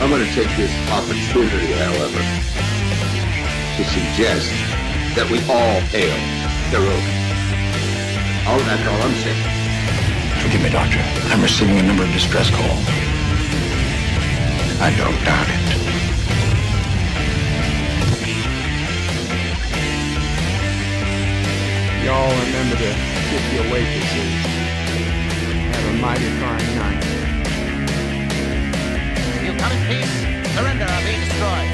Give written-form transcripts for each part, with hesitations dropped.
I'm going to take this opportunity, however, to suggest that we all hail Hiroki. Oh, that's all I'm saying. Forgive me, Doctor. I'm receiving a number of distress calls. I don't doubt it. Y'all remember to tip your waitresses. Have a mighty fine night. You come in peace, surrender or be destroyed.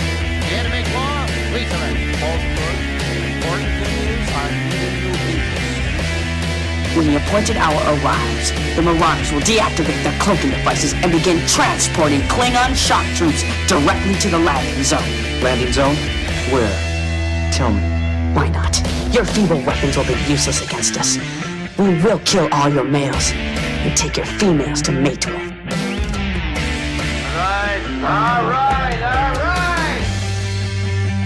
Here to make war, we surrender. False good. The important thing is I'm giving you peace. When the appointed hour arrives, the Marauders will deactivate their cloaking devices and begin transporting Klingon shock troops directly to the landing zone. Landing zone? Where? Tell me. Why not? Your feeble weapons will be useless against us. We will kill all your males and take your females to mate with. All right.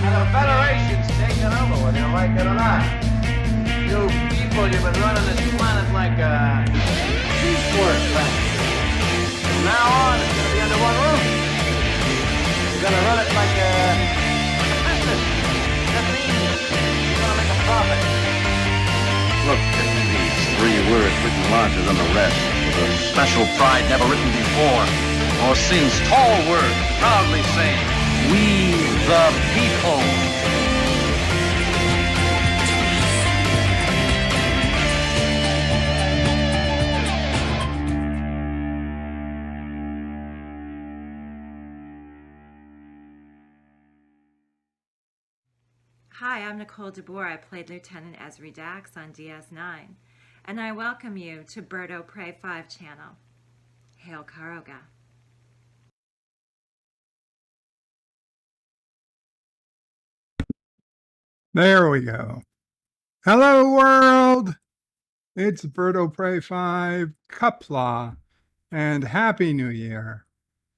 Now the Federation's taking over, whether you like it or not. You people, you've been running this planet like a piecework planet. From now on, it's going to be under one roof. You're going to run it like a business. That means you're going to make a profit. Look at these 3 words written larger than the rest, with a special pride never written before or since. Tall words, proudly saying, "We the people." Hi, I'm Nicole DeBoer. I played Lieutenant Ezri Dax on DS9, and I welcome you to Birdo Prey 5 channel. Hail Karoga. There we go. Hello, world! It's Birdo Prey 5 Kupla, and Happy New Year.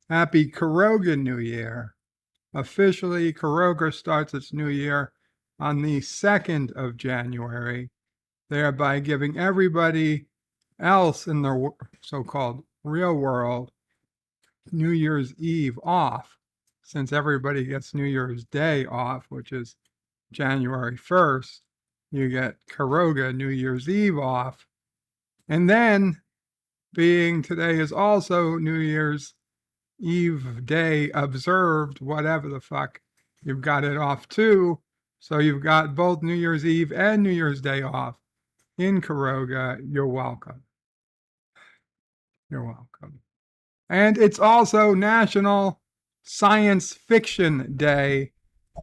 Happy Karoga New Year. Officially, Karoga starts its new year on the 2nd of January, thereby giving everybody else in the so-called real world New Year's Eve off, since everybody gets New Year's Day off, which is January 1st. You get Karoga New Year's Eve off. And then, being today is also New Year's Eve Day observed, whatever the fuck, you've got it off too. So you've got both New Year's Eve and New Year's Day off in Karoga. You're welcome. You're welcome. And it's also National Science Fiction Day.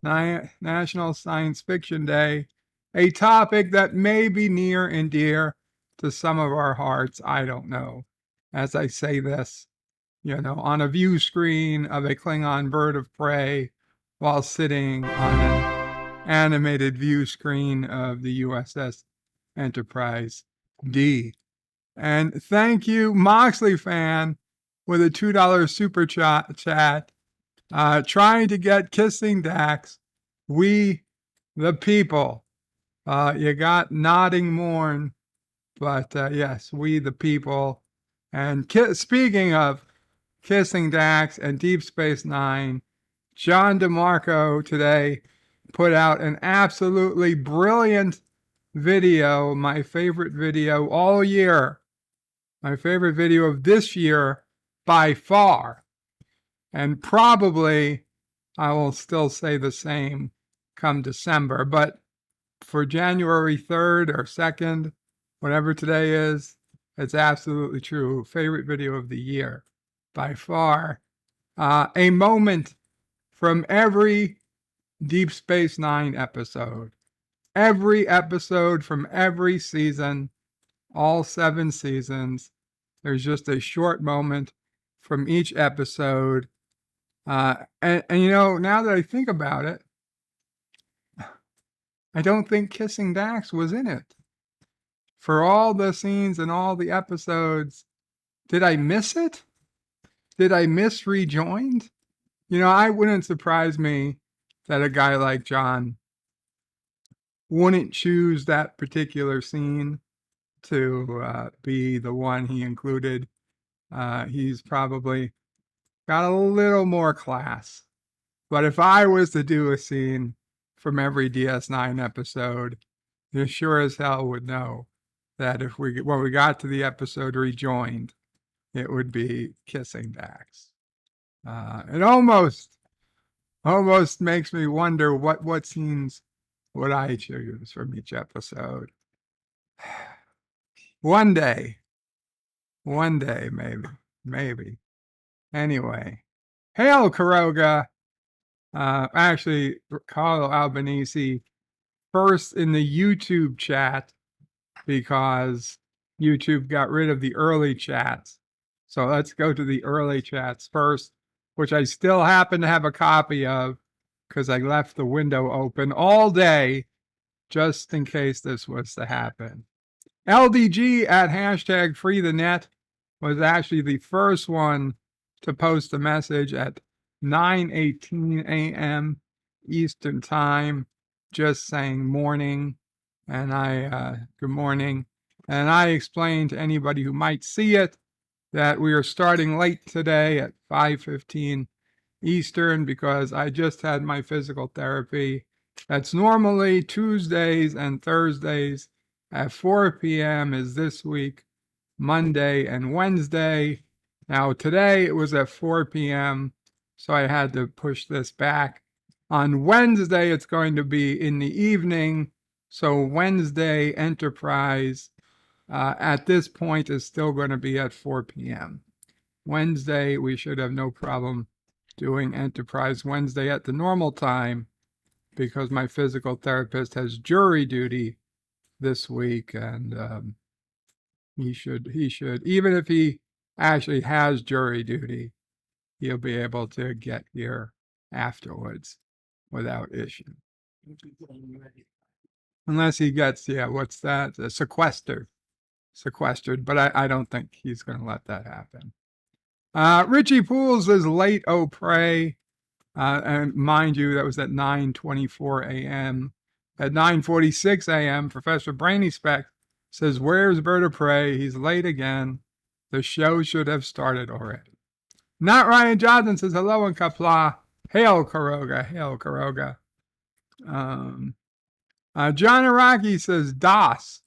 National Science Fiction Day, a topic that may be near and dear to some of our hearts. I don't know. As I say this, on a view screen of a Klingon bird of prey while sitting on an animated view screen of the USS Enterprise D. And thank you, Moxley fan, with a $2 super chat. Trying to get Kissing Dax, we the people. You got Nodding Morn, but yes, we the people. And speaking of Kissing Dax and Deep Space Nine, John DeMarco today put out an absolutely brilliant video, my favorite video all year, my favorite video of this year by far. And probably I will still say the same come December. But for January 3rd or 2nd, whatever today is, it's absolutely true. Favorite video of the year by far. A moment from every Deep Space Nine episode. Every episode from every season, all 7 seasons. There's just a short moment from each episode. And now that I think about it, I don't think Kissing Dax was in it. For all the scenes and all the episodes, did I miss it? Did I miss Rejoined? I wouldn't surprise me that a guy like John wouldn't choose that particular scene to be the one he included. He's probably got a little more class. But if I was to do a scene from every DS9 episode, you sure as hell would know that when we got to the episode Rejoined, it would be kissing Dax. It almost makes me wonder what scenes would I choose from each episode. One day, maybe. Anyway, hail Karoga. Actually, Carlo Albanese first in the YouTube chat because YouTube got rid of the early chats. So let's go to the early chats first, which I still happen to have a copy of because I left the window open all day just in case this was to happen. LDG at hashtag free the net was actually the first one to post a message at 9:18 a.m. Eastern time, just saying morning. And good morning. And I explained to anybody who might see it that we are starting late today at 5:15 Eastern because I just had my physical therapy. That's normally Tuesdays and Thursdays at 4 p.m. is this week, Monday and Wednesday. Now today it was at 4 p.m., so I had to push this back. On Wednesday, it's going to be in the evening. So Wednesday Enterprise at this point is still going to be at 4 p.m. Wednesday, we should have no problem doing Enterprise Wednesday at the normal time because my physical therapist has jury duty this week, and he should, even if he actually has jury duty, he'll be able to get here afterwards without issue. Unless he gets, what's that? Sequestered, but I don't think he's going to let that happen. Richie Pools is late, oh pray. And mind you, that was at 9:24 a.m. At 9:46 a.m., Professor Brainy Speck says, where's Bird of Prey? He's late again. The show should have started already. Not Ryan Johnson says, hello in Kapla. Hail Karoga, hail Karoga. John Araki says, Das.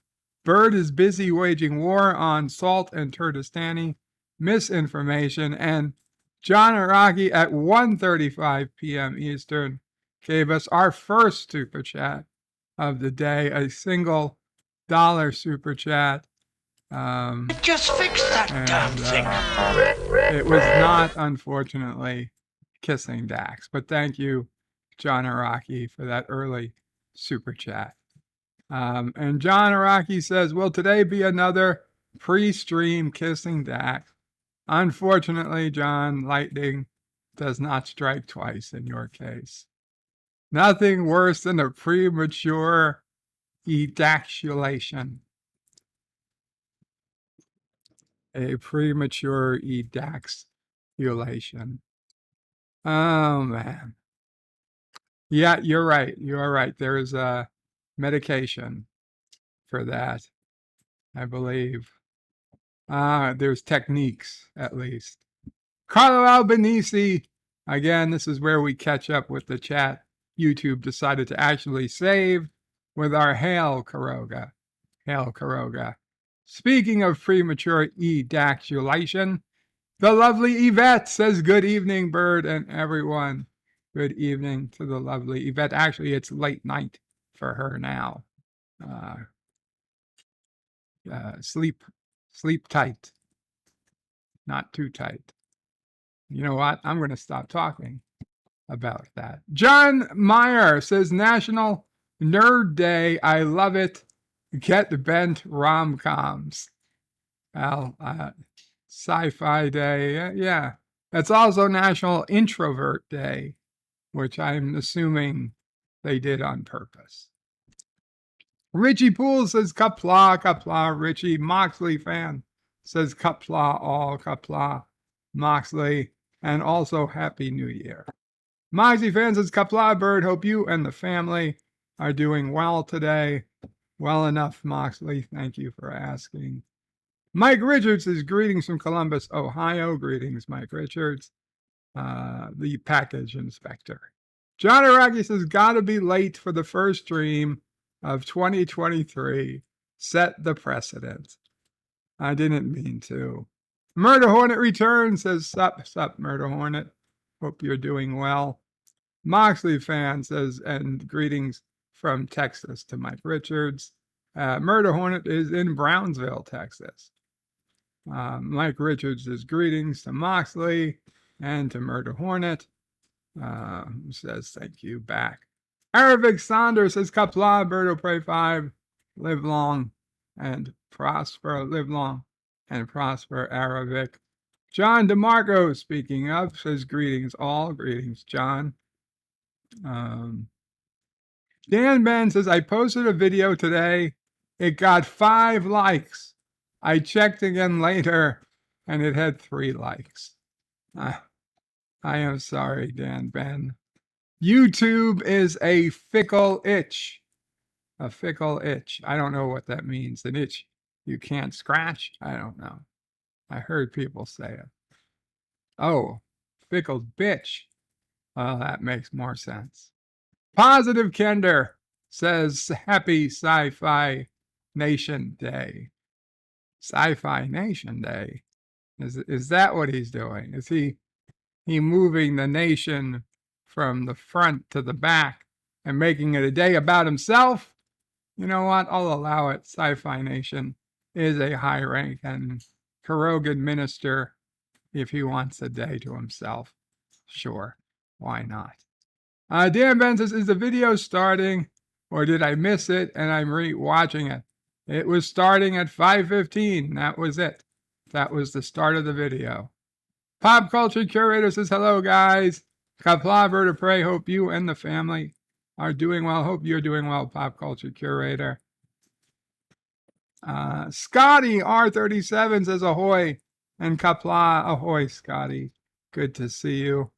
Bird is busy waging war on Salt and Kurdistani misinformation. And John Araki at 1:35 p.m. Eastern gave us our first super chat of the day, a $1 super chat. Just fix that damn thing. It was not, unfortunately, kissing Dax, but thank you, John Araki, for that early super chat. And John Araki says, will today be another pre-stream kissing Dax? Unfortunately, John, lightning does not strike twice in your case. Nothing worse than a premature edaculation. A premature edaculation. Oh, man. Yeah, you're right. You're right. There is a medication for that, I believe. There's techniques, at least. Carlo Albanese, again, this is where we catch up with the chat. YouTube decided to actually save with our Hail Karoga. Hail Karoga. Speaking of premature edaculation, the lovely Yvette says, good evening, Bird and everyone. Good evening to the lovely Yvette. Actually, it's late night for her now. Sleep tight, not too tight. You know what? I'm going to stop talking about that. John Meyer says, National Nerd Day. I love it. Get bent rom-coms. Well, Sci-Fi Day. Yeah. That's also National Introvert Day, which I'm assuming they did on purpose. Richie Poole says, Kapla, Kapla, Richie. Moxley fan says, Kapla, all Kapla, Moxley. And also, Happy New Year. Moxley fan says, Kapla, Bird. Hope you and the family are doing well today. Well enough, Moxley. Thank you for asking. Mike Richards says, greetings from Columbus, Ohio. Greetings, Mike Richards. the package inspector. John Araki says, gotta be late for the first stream of 2023. Set the precedent. I didn't mean to. Murder Hornet returns, says, sup, Murder Hornet. Hope you're doing well. Moxley fan says, and greetings from Texas to Mike Richards. Murder Hornet is in Brownsville, Texas. Mike Richards is greetings to Moxley and to Murder Hornet. Says thank you back. Aravic Saunders says, Kapla, Birdo Pray 5, live long and prosper, live long and prosper, Aravic. John DeMarco, speaking of, says greetings all. Greetings, John. Dan Ben says, I posted a video today. It got 5 likes. I checked again later and it had 3 likes. I am sorry, Dan Ben. YouTube is a fickle itch. A fickle itch. I don't know what that means. An itch you can't scratch? I don't know. I heard people say it. Oh, fickle bitch. Well, that makes more sense. Positive Kender says, Happy Sci-Fi Nation Day. Sci-Fi Nation Day. Is that what he's doing? Is he moving the nation from the front to the back and making it a day about himself? You know what? I'll allow it. Sci-Fi Nation is a high rank and Kurogan minister. If he wants a day to himself, sure, why not? Dan Ben says, is the video starting or did I miss it and I'm re-watching it? It was starting at 5:15. That was it. That was the start of the video. Pop Culture Curator says, hello, guys. Kapla, Birdo Pray. Hope you and the family are doing well. Hope you're doing well, Pop Culture Curator. Scotty R37 says, ahoy. And Kapla, ahoy, Scotty. Good to see you.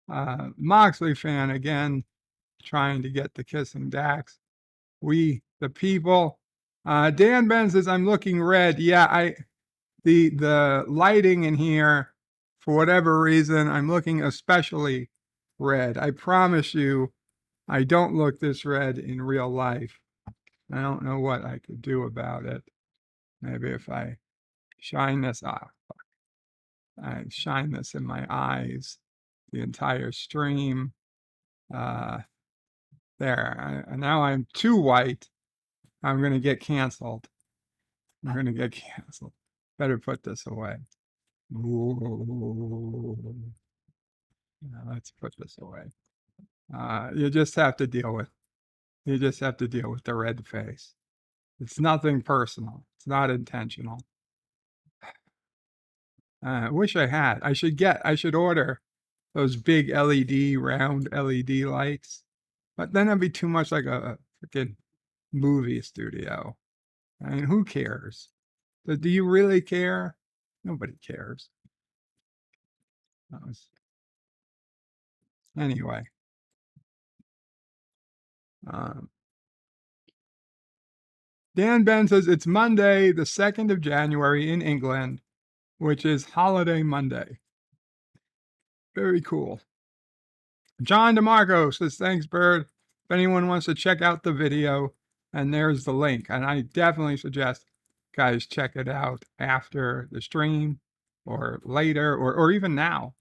Moxley fan again, trying to get the kissing Dax. We, the people. Dan Ben says, I'm looking red. Yeah, the lighting in here, for whatever reason, I'm looking especially red. I promise you, I don't look this red in real life. I don't know what I could do about it. Maybe if I shine this off. I shine this in my eyes, the entire stream. There. Now I'm too white. I'm going to get canceled. I'm going to get canceled. Better put this away. Ooh. Now let's put this away. You just have to deal with. You just have to deal with the red face. It's nothing personal. It's not intentional. I wish I had. I should order those big round LED lights. But then it'd be too much like a freaking movie studio. I mean, who cares? Do you really care? Nobody cares. Anyway. Dan Ben says it's Monday, the 2nd of January in England, which is Holiday Monday. Very cool. John DeMarco says, thanks, Bird. If anyone wants to check out the video, and there's the link. And I definitely suggest guys check it out after the stream or later or even now.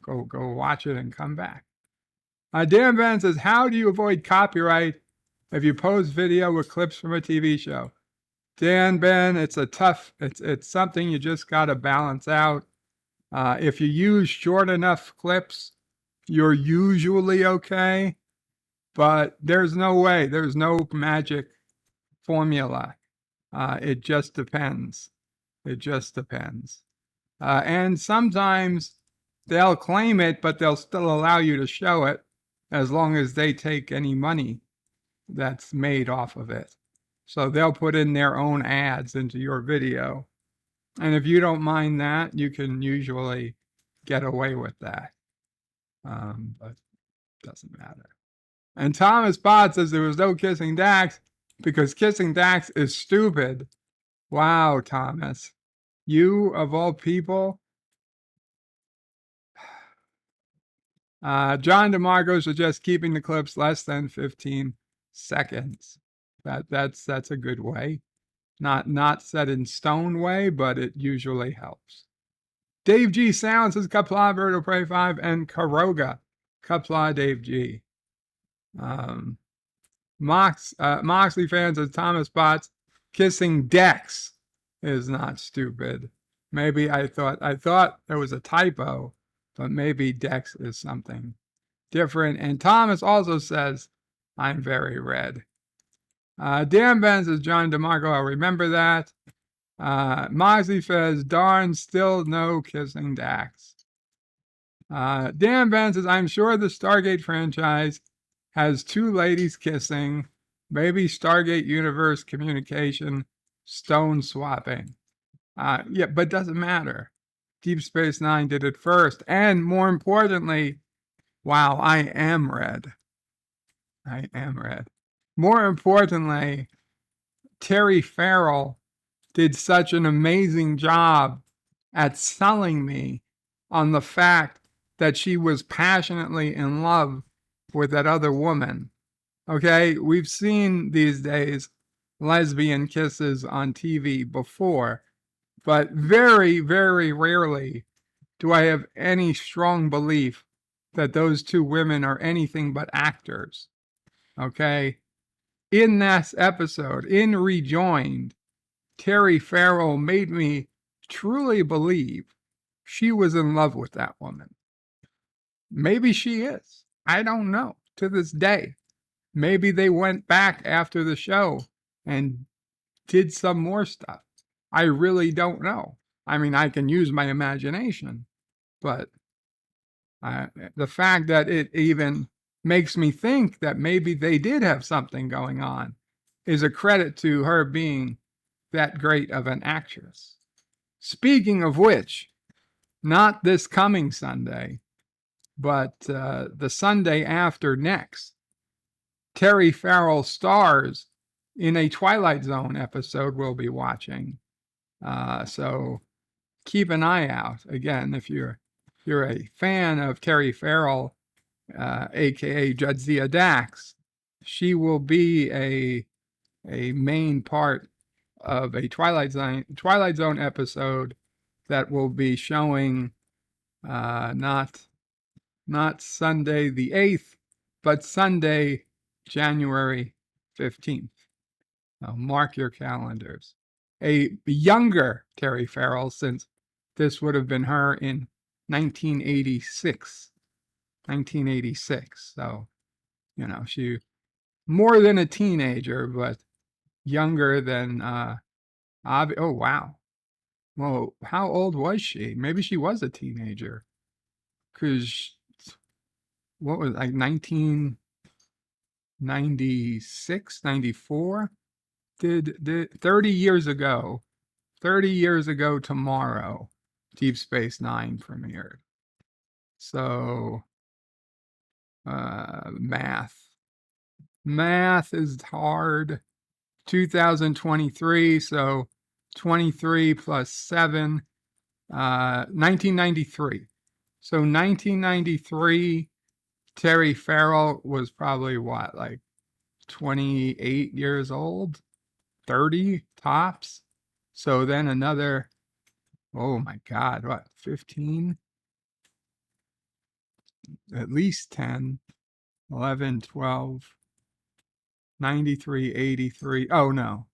Go watch it and come back. Dan Van says, how do you avoid copyright if you post video with clips from a TV show? Dan Ben, it's something you just got to balance out. If you use short enough clips, you're usually okay, but there's no way, there's no magic formula. It just depends. It just depends. And sometimes they'll claim it, but they'll still allow you to show it as long as they take any money that's made off of it. So they'll put in their own ads into your video. And if you don't mind that, you can usually get away with that. But it doesn't matter. And Thomas Bott says there was no kissing Dax because kissing Dax is stupid. Wow, Thomas. You, of all people, John DeMarco suggests keeping the clips less than 15 seconds. That's a good way. Not set in stone way, but it usually helps. Dave G. Sounds says Kapla, Berto Prey 5, and Karoga. Kapla, Dave G. Moxley fans says Thomas Botts kissing Dex is not stupid. Maybe I thought there was a typo, but maybe Dex is something different. And Thomas also says, I'm very red. Dan Ben says, John DeMarco, I'll remember that. Moxley says, darn, still no kissing Dax. Dan Ben says, I'm sure the Stargate franchise has two ladies kissing, maybe Stargate Universe communication, stone swapping. Yeah, but doesn't matter. Deep Space Nine did it first. And more importantly, wow, I am red. I am red. More importantly, Terry Farrell did such an amazing job at selling me on the fact that she was passionately in love with that other woman. Okay, we've seen these days lesbian kisses on TV before, but very, very rarely do I have any strong belief that those two women are anything but actors. Okay, in this episode, in Rejoined, Terry Farrell made me truly believe she was in love with that woman. Maybe she is. I don't know to this day. Maybe they went back after the show and did some more stuff. I really don't know. I mean, I can use my imagination, but the fact that it even makes me think that maybe they did have something going on is a credit to her being that great of an actress. Speaking of which, not this coming Sunday, but the Sunday after next, Terry Farrell stars in a Twilight Zone episode we'll be watching. So keep an eye out. Again, if you're a fan of Terry Farrell, aka Jadzia Dax, she will be a main part of a Twilight Zone episode that will be showing not Sunday the 8th, but Sunday, January 15th. Now mark your calendars. A younger Terry Farrell, since this would have been her in 1986. So, she more than a teenager, but younger than oh wow. Well, how old was she? Maybe she was a teenager. Because what was like 1996, 94? Did 30 years ago tomorrow, Deep Space Nine premiered. So math is hard. 2023, so 23 plus 7, 1993. So 1993, Terry Farrell was probably what, like 28 years old, 30 tops. So then another, oh my God, what, 15? At least 10, 11, 12, 93, 83. Oh no,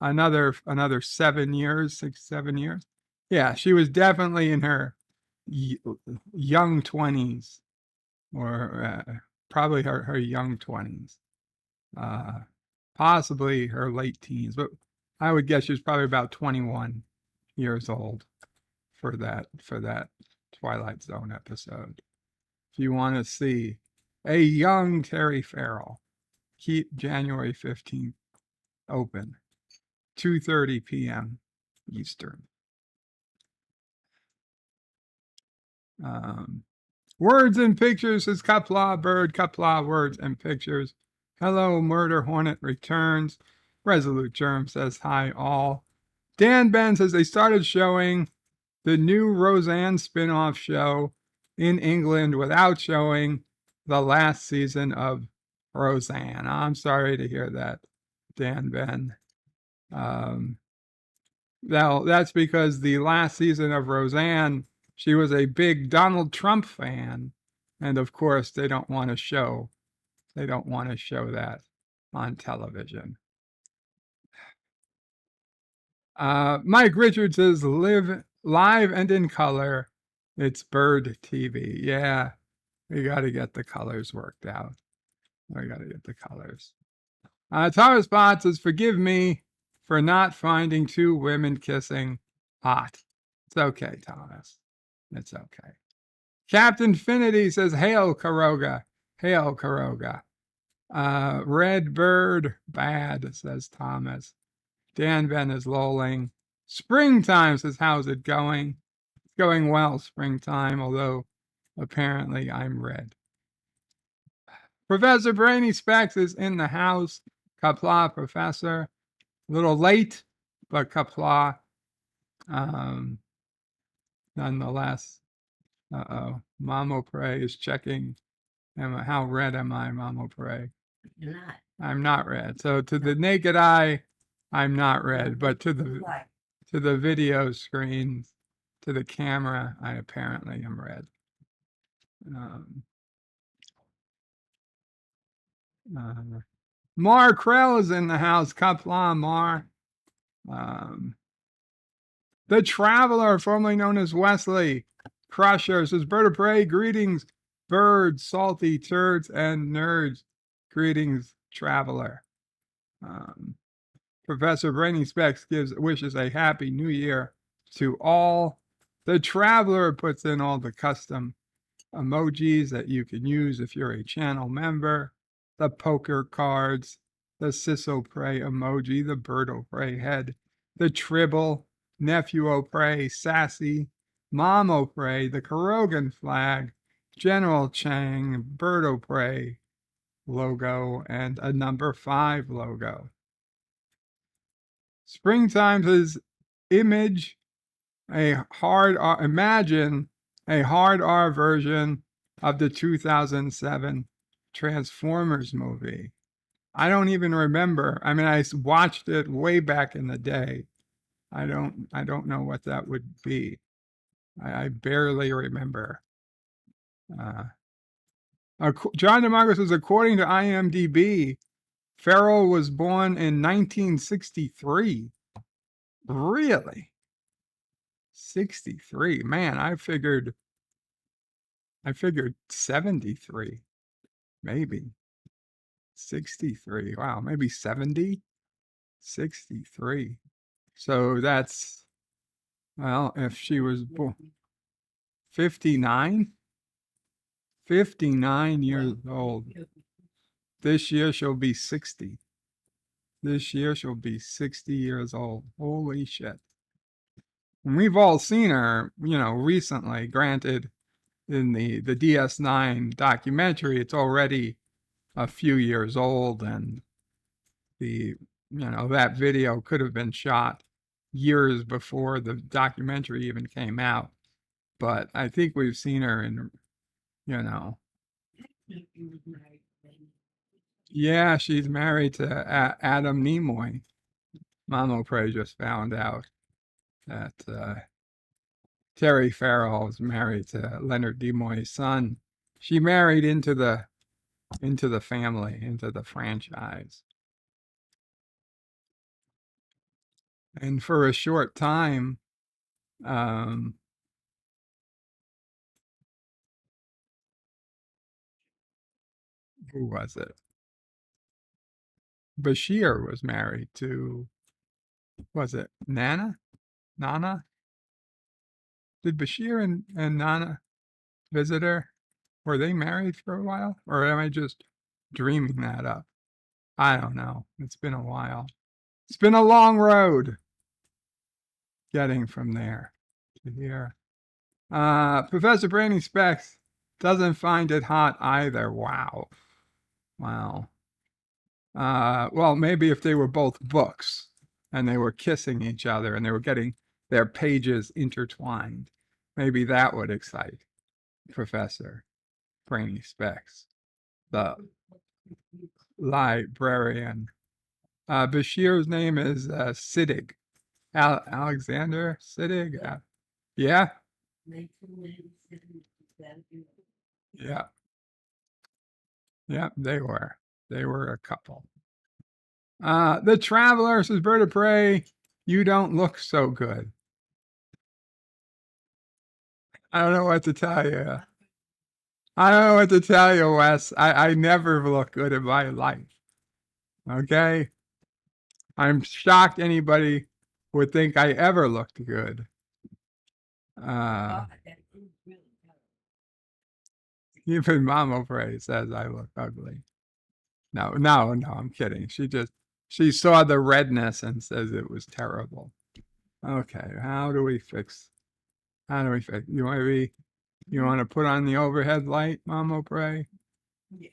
another 7 years, 6, 7 years. Yeah, she was definitely in her young 20s, or probably her young 20s, possibly her late teens, but I would guess she was probably about 21 years old for that Twilight Zone episode. If you want to see a young Terry Farrell, keep January 15th open, 2:30 p.m. Eastern. Words and Pictures is Kapla Bird, Kapla Words and Pictures. Hello, Murder Hornet returns. Resolute Germ says hi all. Dan Ben says they started showing the new Roseanne spin-off show in England without showing the last season of Roseanne. I'm sorry to hear that, Dan Ben. Now, that's because the last season of Roseanne, she was a big Donald Trump fan. And of course, they don't want to show that on television. Mike Richards says, live live and in color. It's Bird TV. Yeah, we got to get the colors worked out. We got to get the colors. Thomas Bott says, forgive me for not finding two women kissing hot. It's okay, Thomas. It's okay. Captain Finity says, hail, Karoga. Hail, Karoga. Red bird, bad, says Thomas. Dan Ben is lolling. Springtime says, how's it going? It's going well, springtime, although apparently I'm red. Professor Brainy Specs is in the house. Kapla, Professor. A little late, but Kapla. Nonetheless. Mamo Pray is checking. How red am I, Mamo Pray? You're not. I'm not red. So to the naked eye, I'm not red, but to the video screen, to the camera, I apparently am red. Mar Krell is in the house. Kapla, Mar. The Traveler, formerly known as Wesley Crusher, says, Bird of Prey, greetings, birds, salty turds, and nerds. Greetings, Traveler. Professor Brainy Specs wishes a happy new year to all. The Traveler puts in all the custom emojis that you can use if you're a channel member. The poker cards, the Sisso Prey emoji, the Bird of Prey head, the Tribble, Nephew O'Prey, Sassy, Mom O'Prey, the Karogan flag, General Chang, Bird O'Prey logo, and a number 5 logo. Springtime's image, imagine a hard R version of the 2007 Transformers movie. I don't even remember. I mean, I watched it way back in the day. I don't know what that would be. I barely remember. John DeMarco says, according to IMDb, Farrell was born in 1963. Really? 63. Man, I figured 73. Maybe. 63. Wow, maybe 70? 63. So that's, well, if she was born 59? 59 years old. This year she'll be 60. This year she'll be 60 years old. Holy shit. And we've all seen her, recently. Granted, in the DS9 documentary, it's already a few years old, and that video could have been shot years before the documentary even came out. But I think we've seen her in, yeah, she's married to Adam Nimoy. Mamo Prey just found out that Terry Farrell is married to Leonard Nimoy's son. She married into the family, into the franchise. And for a short time, who was it? Bashir was married to, was it Nana? Did Bashir and Nana visit her? Were they married for a while? Or am I just dreaming that up? I don't know. It's been a while. It's been a long road getting from there to here. Professor Brainy Specs doesn't find it hot either. Wow. Well, maybe if they were both books and they were kissing each other and they were getting their pages intertwined, maybe that would excite Professor Brainy Specs, the librarian. Bashir's name is Siddig. Alexander Siddig? Yeah? Yeah. Yeah, they were. They were a couple. The Traveler says, Bird of Prey, you don't look so good. I don't know what to tell you. I don't know what to tell you, Wes. I never look good in my life. Okay? I'm shocked anybody would think I ever looked good. Even Mama Bray says I look ugly. No, I'm kidding. She saw the redness and says it was terrible. Okay, how do we fix? You want to put on the overhead light, Mama Bray? Yeah.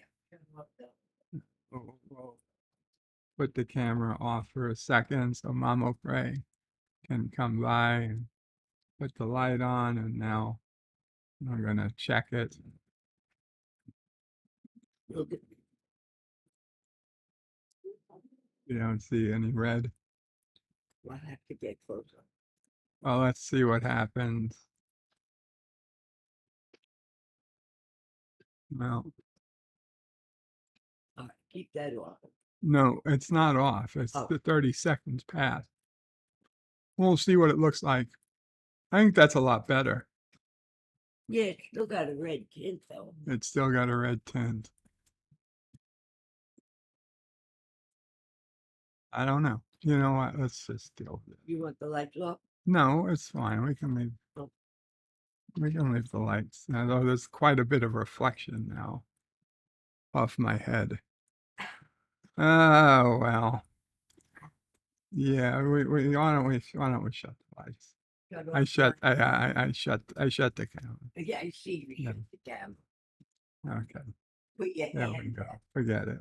We'll put the camera off for a second so Mama Bray can come by and put the light on, and now I'm gonna check it. You don't see any red. I'll have to get closer. Well, let's see what happens. Well, Keep that off. no, it's not off. It's the 30 seconds past. We'll see what it looks like. I think that's a lot better. Yeah, it's still got a red tint though. It's still got a red tint. I don't know. You know what? Let's just deal with it. You want the lights off? No, it's fine. We can leave the lights. Although there's quite a bit of reflection now off my head. Oh well. Yeah, why don't we shut the lights? I shut the camera. Yeah, I see you shut the camera. Okay. Put your There we hand go. up. Forget it.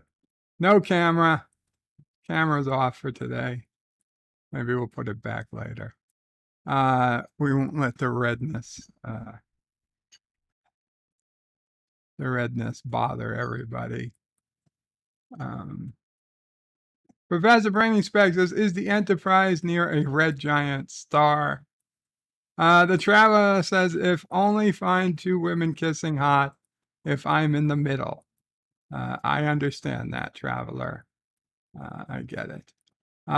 No camera. Camera's off for today. Maybe we'll put it back later. We won't let the redness bother everybody. Professor Brainy Specs says, is the Enterprise near a red giant star? The Traveler says, if only find two women kissing hot if I'm in the middle. I understand that, Traveler. I get it.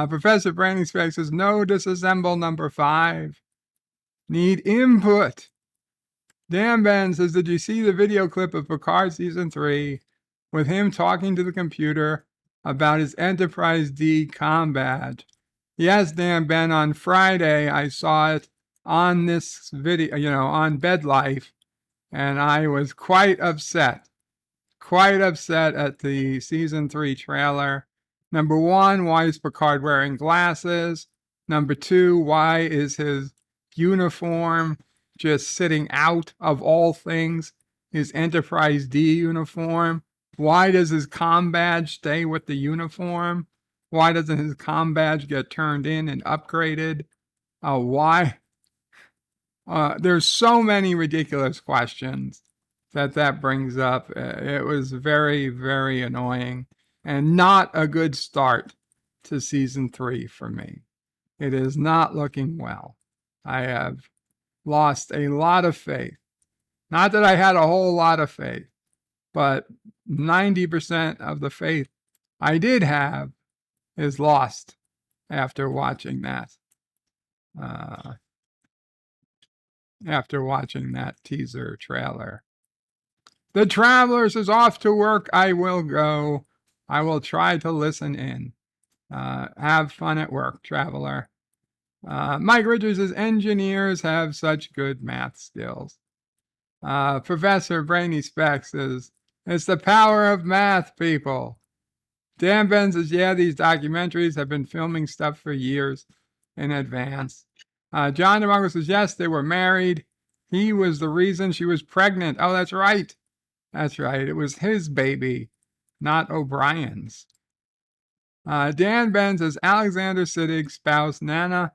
Professor Brainy Specs says, no disassemble number 5. Need input. Dan Ben says, did you see the video clip of Picard season 3 with him talking to the computer about his Enterprise D comm badge? Yes, Dan Ben, on Friday I saw it on this video, on Bed Life, and I was quite upset at the season 3 trailer. Number 1, why is Picard wearing glasses? Number 2, why is his uniform just sitting out of all things? His Enterprise D uniform. Why does his comm badge stay with the uniform? Why doesn't his comm badge get turned in and upgraded? Why? There's so many ridiculous questions that brings up. It was very, very annoying and not a good start to season 3 for me. It is not looking well. I have lost a lot of faith. Not that I had a whole lot of faith, but 90% of the faith I did have is lost after watching that. After watching that teaser trailer. The Travelers is off to work. I will go. I will try to listen in. Have fun at work, Traveler. Mike Richards says, engineers have such good math skills. Professor Brainy Specs says, it's the power of math, people. Dan Ben says, yeah, these documentaries have been filming stuff for years in advance. John DeMarco says, yes, they were married. He was the reason she was pregnant. Oh, that's right. That's right. It was his baby, not O'Brien's. Dan Ben says, Alexander Siddig's spouse, Nana,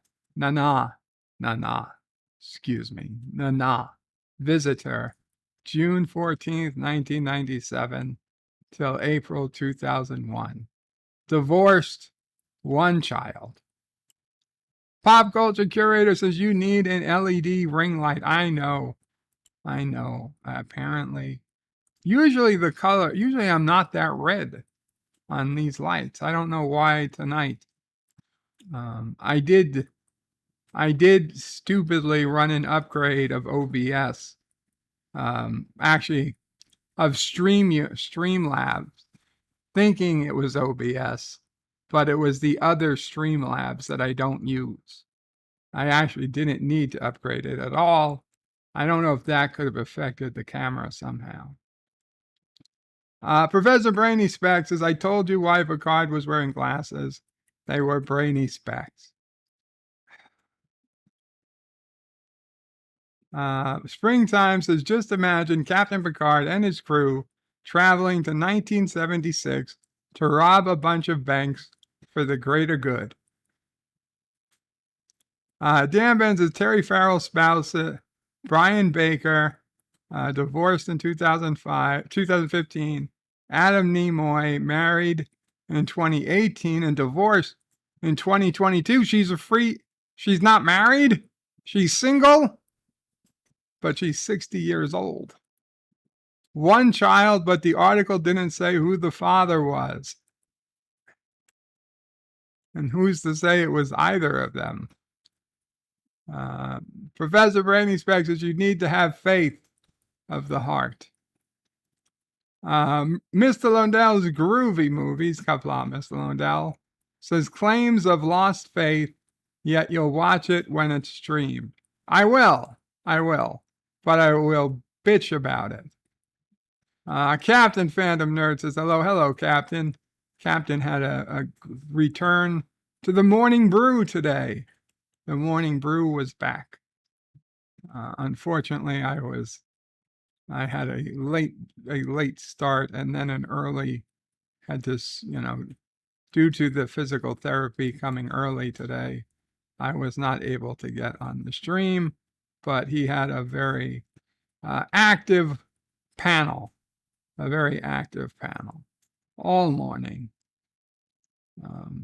excuse me, Nana, visitor, June 14th, 1997 till April 2001. Divorced, one child. Pop culture curator says you need an LED ring light. I know. Apparently. Usually I'm not that red on these lights. I don't know why tonight. I did stupidly run an upgrade of OBS. Actually, of Streamlabs, thinking it was OBS, but it was the other Streamlabs that I don't use. I actually didn't need to upgrade it at all. I don't know if that could have affected the camera somehow. Professor Brainy Specs says, I told you why Picard was wearing glasses. They were brainy specs. Springtime says, just imagine Captain Picard and his crew traveling to 1976 to rob a bunch of banks for the greater good. Dan Ben says, Terry Farrell's spouse, Brian Baker, divorced in 2015. Adam Nimoy married in 2018 and divorced in 2022. She's not married. She's single, but she's 60 years old. One child, but the article didn't say who the father was. And who's to say it was either of them? Professor Brainy Specs says you need to have faith of the heart. Mr. Lundell's groovy movies, Kapla, Mr. Lundell, says claims of lost faith, yet you'll watch it when it's streamed. I will, but I will bitch about it. Captain Phantom Nerd says, hello, Captain. Captain had a return to the morning brew today. The morning brew was back. Unfortunately, I had a late start and then an early, had this, due to the physical therapy coming early today, I was not able to get on the stream, but he had a very active panel, all morning.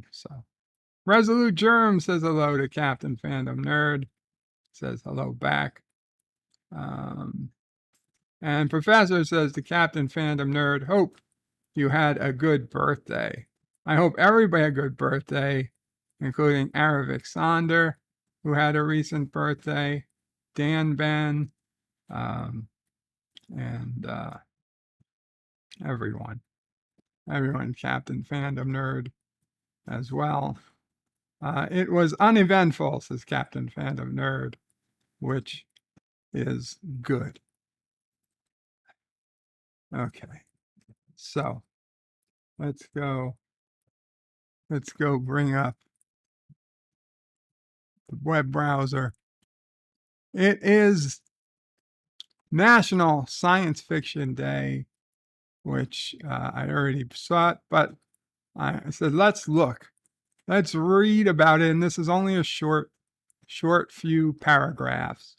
So Resolute Germ says hello to Captain Fandom Nerd, says hello back. And Professor says to Captain Fandom Nerd, hope you had a good birthday. I hope everybody had a good birthday, including Aravik Sonder, who had a recent birthday, Dan Ben, and everyone, Captain Fandom Nerd as well. It was uneventful, says Captain Phantom Nerd, which is good. Okay, so let's go bring up the web browser. It is National Science Fiction Day, which I already saw it, but I said, let's read about it. And this is only a short few paragraphs.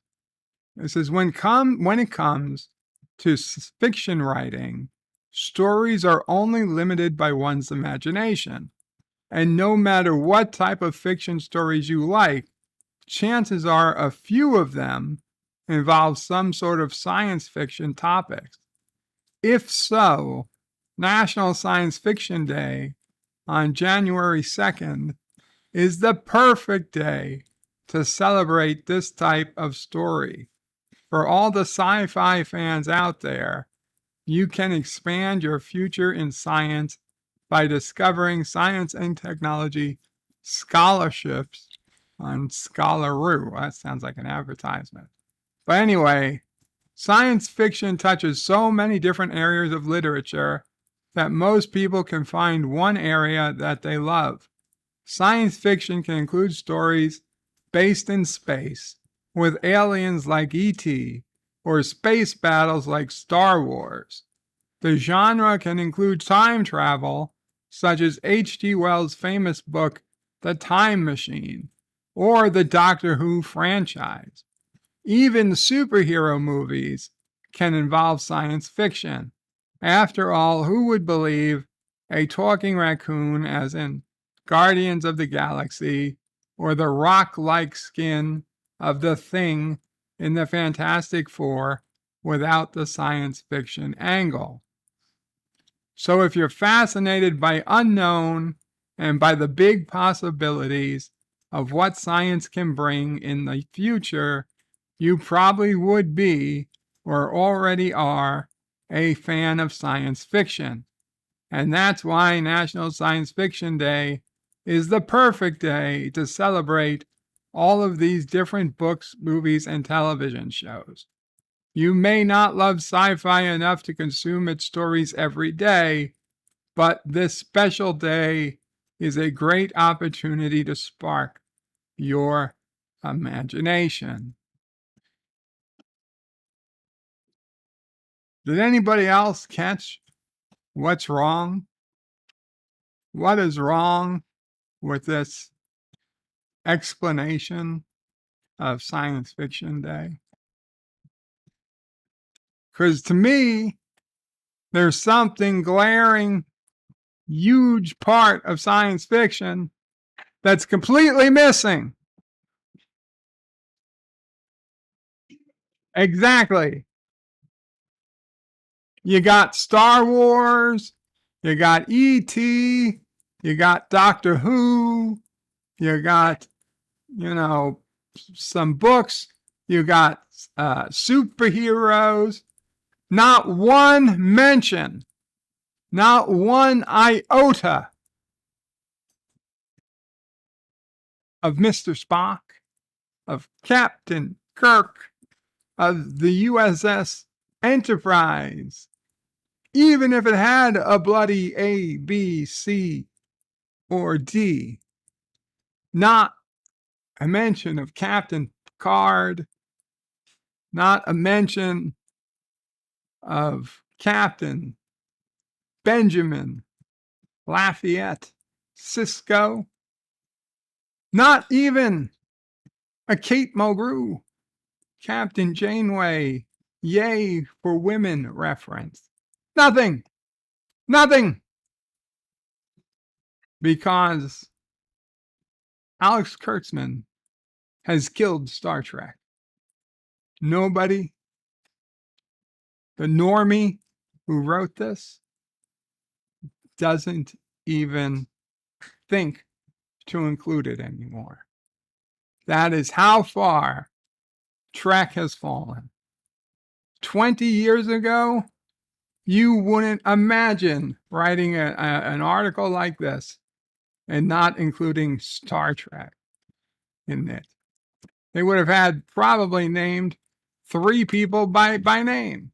It says, when it comes to fiction writing, stories are only limited by one's imagination. And no matter what type of fiction stories you like, chances are a few of them involve some sort of science fiction topics. If so, National Science Fiction Day on January 2nd is the perfect day to celebrate this type of story. For all the sci-fi fans out there, you can expand your future in science by discovering science and technology scholarships on Scholaroo. That sounds like an advertisement. But anyway, science fiction touches so many different areas of literature that most people can find one area that they love. Science fiction can include stories based in space, with aliens like E.T., or space battles like Star Wars. The genre can include time travel, such as H.G. Wells' famous book, The Time Machine, or the Doctor Who franchise. Even superhero movies can involve science fiction. After all, who would believe a talking raccoon, as in Guardians of the Galaxy, or the rock-like skin of the Thing in the Fantastic Four, without the science fiction angle? So if you're fascinated by unknown and by the big possibilities of what science can bring in the future, you probably would be, or already are, a fan of science fiction. And that's why National Science Fiction Day is the perfect day to celebrate all of these different books, movies, and television shows. You may not love sci-fi enough to consume its stories every day, but this special day is a great opportunity to spark your imagination. Did anybody else catch what's wrong? What is wrong with this explanation of Science Fiction Day? Because to me, there's something glaring, huge part of science fiction that's completely missing. Exactly. You got Star Wars, you got E.T., you got Doctor Who, you got, some books, you got superheroes. Not one mention, not one iota of Mr. Spock, of Captain Kirk, of the USS Enterprise, even if it had a bloody A, B, C, or D. Not a mention of Captain Picard, not a mention of Captain Benjamin Lafayette Sisko, not even a Kate Mulgrew, Captain Janeway, yay for women reference. Nothing. Because Alex Kurtzman has killed Star Trek. Nobody, the normie who wrote this, doesn't even think to include it anymore. That is how far Trek has fallen. 20 years ago, you wouldn't imagine writing an article like this and not including Star Trek in it. They would have had probably named 3 people by name.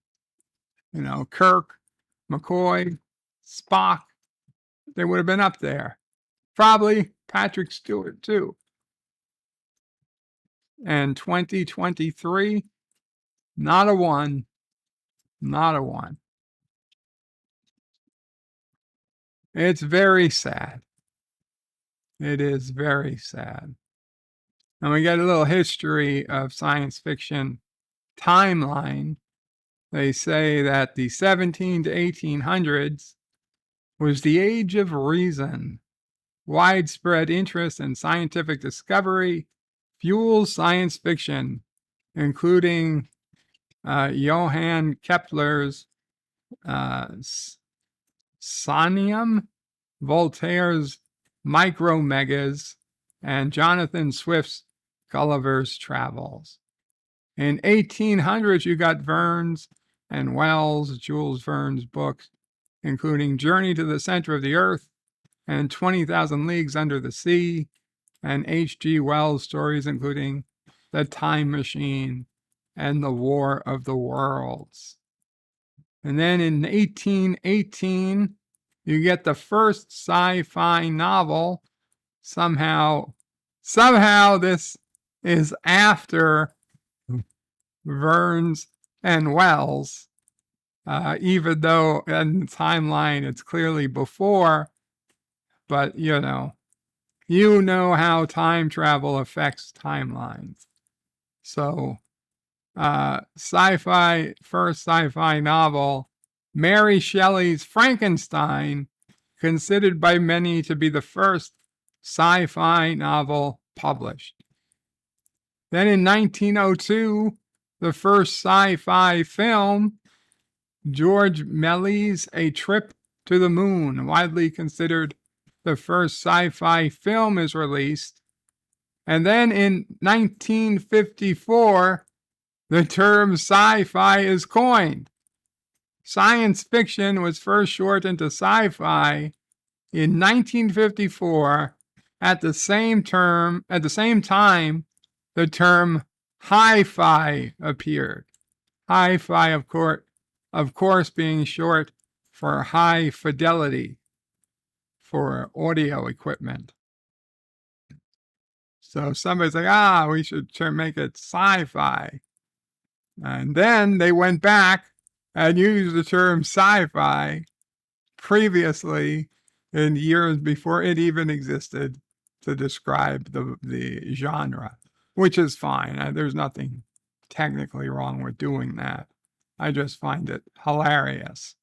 Kirk, McCoy, Spock. They would have been up there. Probably Patrick Stewart, too. And 2023, not a one. It's very sad. It is very sad. And we get a little history of science fiction timeline. They say that the 17 to 1800s was the age of reason. Widespread interest in scientific discovery fuels science fiction, including Johann Kepler's Sonium, Voltaire's Micromegas, and Jonathan Swift's Gulliver's Travels. In 1800s, you got Verne's and Wells, Jules Verne's books, including Journey to the Center of the Earth and 20,000 Leagues Under the Sea, and H.G. Wells stories, including The Time Machine and The War of the Worlds. And then in 1818, you get the first sci-fi novel. Somehow this is after Verne's and Wells, even though in the timeline it's clearly before, but you know how time travel affects timelines. So first sci-fi novel, Mary Shelley's Frankenstein, considered by many to be the first sci-fi novel published. Then in 1902, the first sci-fi film, George Melly's A Trip to the Moon, widely considered the first sci-fi film, is released. And then in 1954, the term sci-fi is coined. Science fiction was first shortened to sci-fi in 1954. At the same time, the term hi-fi appeared. Hi-fi, of course, being short for high fidelity for audio equipment. So somebody's like, we should make it sci-fi. And then they went back and used the term sci-fi previously in years before it even existed to describe the genre, which is fine. There's nothing technically wrong with doing that. I just find it hilarious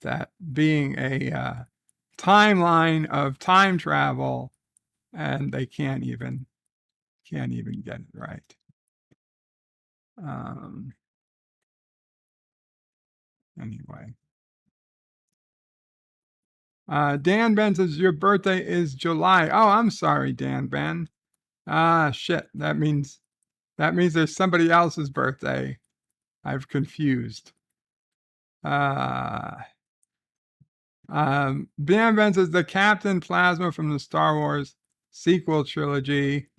that being a timeline of time travel, and they can't even get it right. Anyway. Dan Ben says your birthday is July. Oh, I'm sorry, Dan Ben. Shit. That means there's somebody else's birthday. I've confused. Dan Ben says the Captain Plasma from the Star Wars sequel trilogy,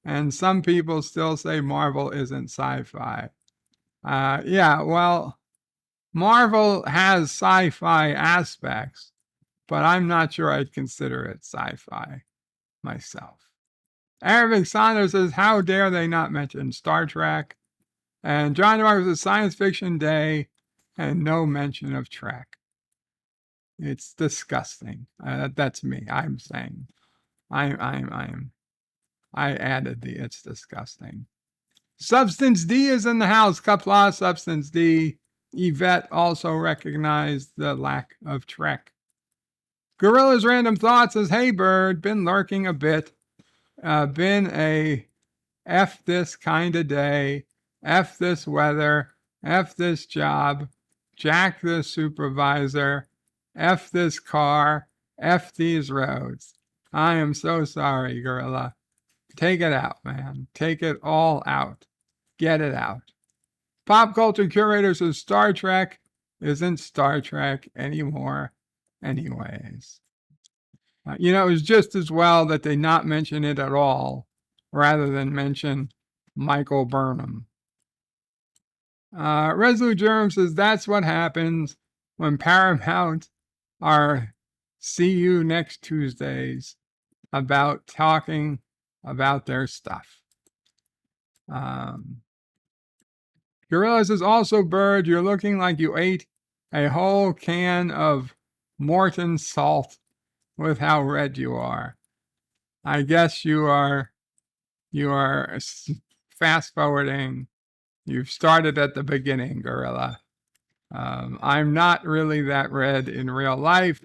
and some people still say Marvel isn't sci-fi. Yeah, well, Marvel has sci-fi aspects, but I'm not sure I'd consider it sci-fi myself. Arabic Saunders says, how dare they not mention Star Trek? And John DeMarco says, Science Fiction Day, and no mention of Trek. It's disgusting. That's me. I'm saying, I added the it's disgusting. Substance D is in the house. Kapla, Substance D. Yvette also recognized the lack of Trek. Gorilla's Random Thoughts says, hey bird, been lurking a bit. Been a F this kind of day, F this weather, F this job, Jack this supervisor, F this car, F these roads. I am so sorry, Gorilla. Take it out, man. Take it all out. Get it out. Pop Culture Curator says Star Trek isn't Star Trek anymore anyways. It was just as well that they not mention it at all rather than mention Michael Burnham. Resolute Germ says that's what happens when Paramount are see you next Tuesdays about talking about their stuff. Gorilla says also, Bird, you're looking like you ate a whole can of Morton salt with how red you are. I guess you are fast forwarding. You've started at the beginning, Gorilla. I'm not really that red in real life,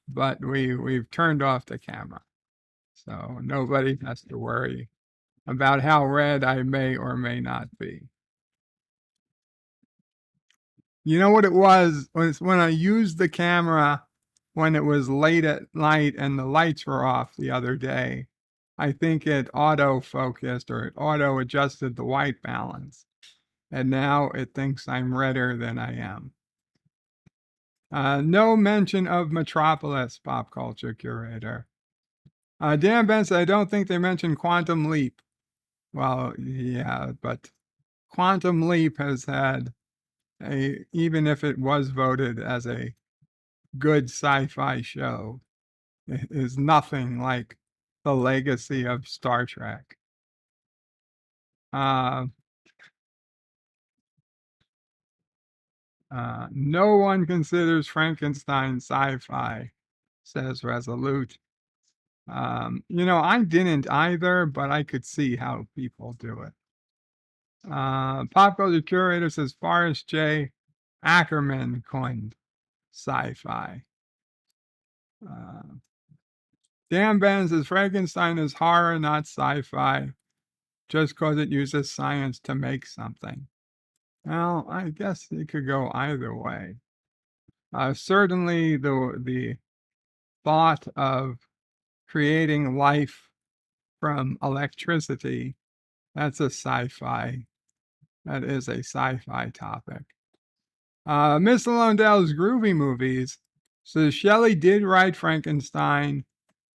but we've turned off the camera. So nobody has to worry about how red I may or may not be. You know what it was when I used the camera when it was late at night and the lights were off the other day. I think it auto-focused or it auto-adjusted the white balance. And now it thinks I'm redder than I am. No mention of Metropolis, Pop Culture Curator. Dan Benson, I don't think they mentioned Quantum Leap. Well, yeah, but Quantum Leap has had even if it was voted as a good sci-fi show, it is nothing like the legacy of Star Trek. No one considers Frankenstein sci-fi, says Resolute. I didn't either, but I could see how people do it. Pop culture curator says Forrest J. Ackerman coined sci-fi. Dan Ben says Frankenstein is horror, not sci-fi, just because it uses science to make something. Well, I guess it could go either way. Certainly, the thought of creating life from electricity, that's a sci-fi. That is a sci-fi topic. Miss Londell's Groovy Movies says Shelley did write Frankenstein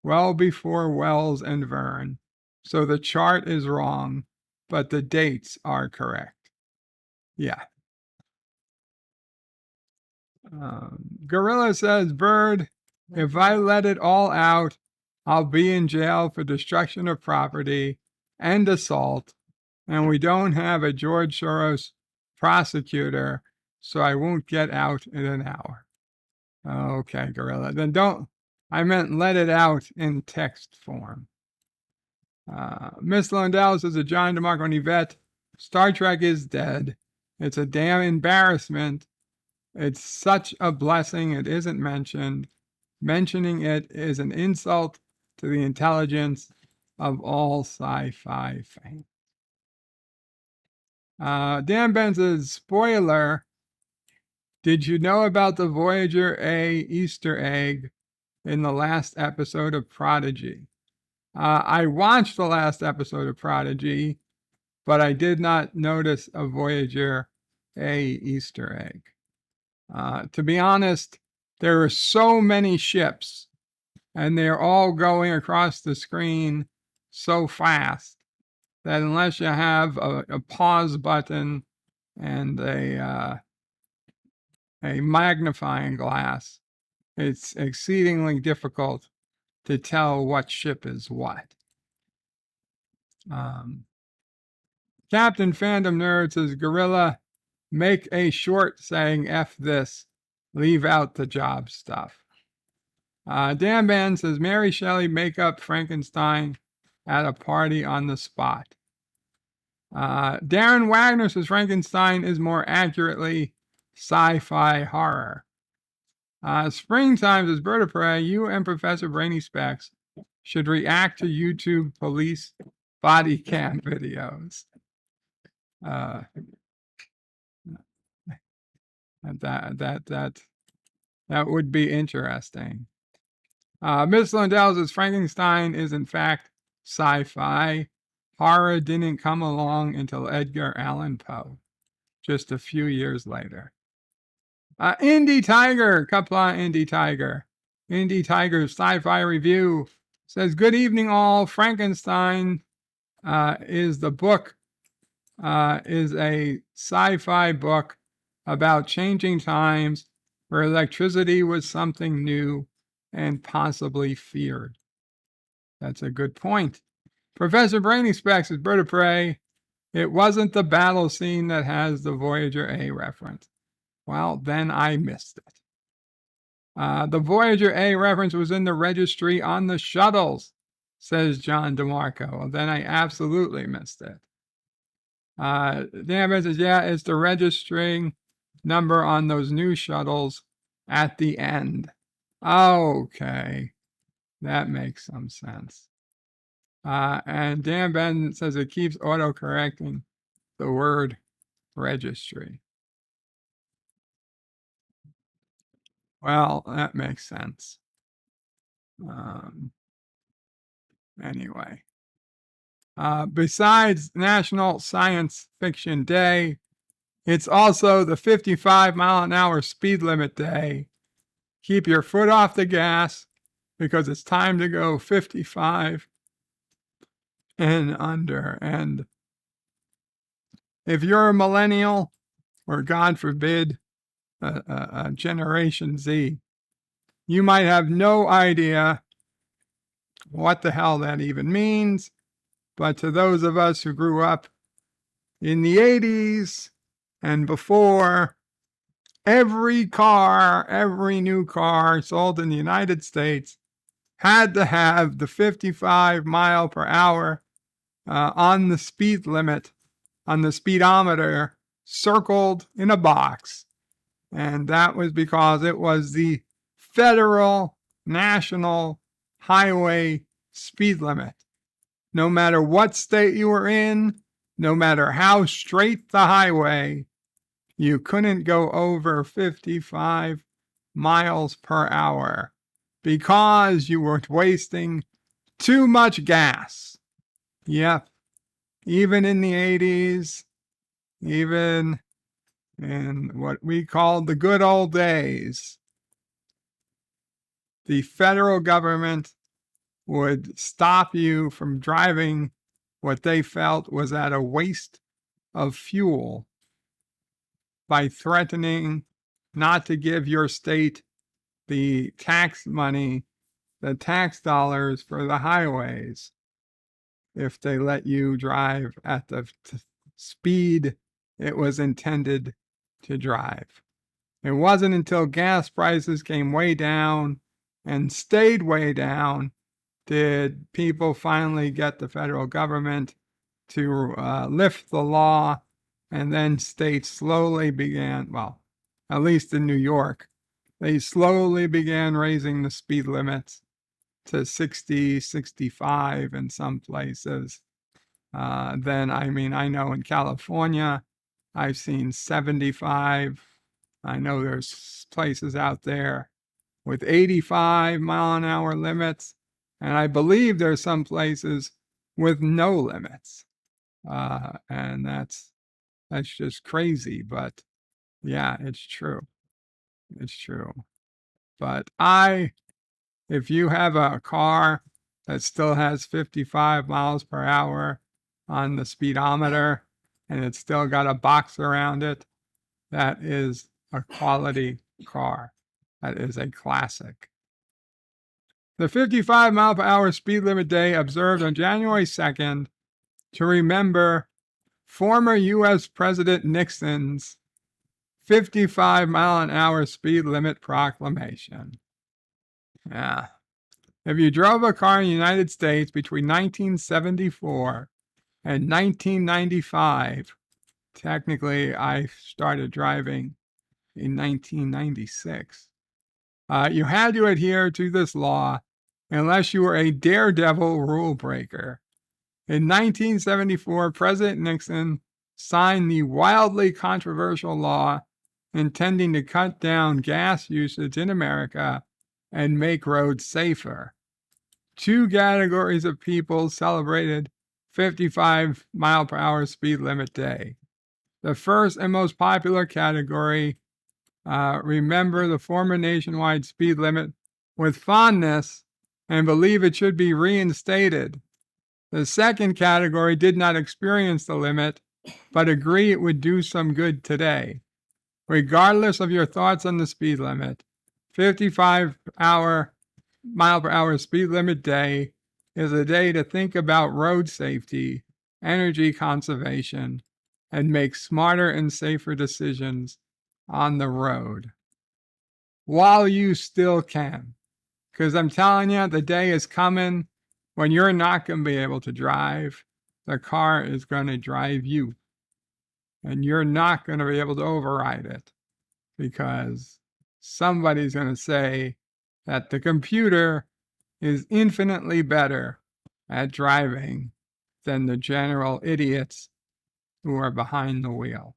well before Wells and Verne, so the chart is wrong, but the dates are correct. Yeah. Gorilla says, Bird, if I let it all out, I'll be in jail for destruction of property and assault, and we don't have a George Soros prosecutor, so I won't get out in an hour. Okay, Gorilla. Then don't, I meant let it out in text form. Miss Lundell says a John DeMarco and Yvette, Star Trek is dead. It's a damn embarrassment. It's such a blessing it isn't mentioned. Mentioning it is an insult to the intelligence of all sci-fi fans. Dan Ben says, spoiler, did you know about the Voyager A Easter egg in the last episode of Prodigy? I watched the last episode of Prodigy, but I did not notice a Voyager A Easter egg. To be honest, there are so many ships, and they're all going across the screen so fast that unless you have a pause button and a magnifying glass, it's exceedingly difficult to tell what ship is what. Captain Fandom Nerd says, Gorilla, make a short saying F this, leave out the job stuff. Dan Ben says, Mary Shelley make up Frankenstein at a party on the spot. Darren Wagner says Frankenstein is more accurately sci-fi horror. Springtime says, Bird of Prey, you and Professor Brainy Specs should react to YouTube police body cam videos. That would be interesting. Miss Lundell says Frankenstein is in fact sci-fi. Horror didn't come along until Edgar Allan Poe, just a few years later. Indie Tiger, Kapla Indie Tiger. Indie Tiger's Sci-Fi Review says, good evening all. Frankenstein is the book, is a sci-fi book about changing times where electricity was something new and possibly feared. That's a good point. Professor Brainy Specs is Bird of Prey. It wasn't the battle scene that has the Voyager A reference. Well, then I missed it. The Voyager A reference was in the registry on the shuttles, says John DeMarco. Well, then I absolutely missed it. Dan says, yeah, it's the registering number on those new shuttles at the end. Okay, that makes some sense. And Dan Ben says it keeps auto-correcting the word registry. Well, that makes sense. Anyway. Besides National Science Fiction Day, it's also the 55-mile-an-hour speed limit day. Keep your foot off the gas because it's time to go 55 and under. And if you're a millennial, or God forbid, a Generation Z, you might have no idea what the hell that even means. But to those of us who grew up in the 80s and before, every new car sold in the United States had to have the 55 mile per hour on the speed limit on the speedometer circled in a box. And that was because it was the federal national highway speed limit. No matter what state you were in, no matter how straight the highway, you couldn't go over 55 miles per hour because you were wasting too much gas. Yep. Even in the 80s, even in what we called the good old days, the federal government would stop you from driving what they felt was at a waste of fuel by threatening not to give your state the tax money, the tax dollars for the highways, if they let you drive at the speed it was intended to drive. It wasn't until gas prices came way down and stayed way down did people finally get the federal government to lift the law, and then states slowly began, well, at least in New York, they slowly began raising the speed limits to 60, 65 in some places. Then, I mean, I know in California, I've seen 75. I know there's places out there with 85-mile-an-hour limits. And I believe there's some places with no limits. And that's just crazy. But yeah, it's true. It's true. But if you have a car that still has 55 miles per hour on the speedometer and it's still got a box around it, that is a quality car. That is a classic. The 55 mile per hour speed limit day observed on January 2nd to remember former U.S. President Nixon's 55 mile an hour speed limit proclamation. Yeah. If you drove a car in the United States between 1974 and 1995, technically I started driving in 1996, you had to adhere to this law unless you were a daredevil rule breaker. In 1974, President Nixon signed the wildly controversial law intending to cut down gas usage in America and make roads safer. Two categories of people celebrated 55 mile per hour speed limit day. The first and most popular category remember the former nationwide speed limit with fondness and believe it should be reinstated. The second category did not experience the limit, but agree it would do some good today. Regardless of your thoughts on the speed limit, 55 mile per hour speed limit day is a day to think about road safety, energy conservation, and make smarter and safer decisions on the road while you still can. Because I'm telling you, the day is coming when you're not going to be able to drive. The car is going to drive you. And you're not going to be able to override it because somebody's going to say that the computer is infinitely better at driving than the general idiots who are behind the wheel.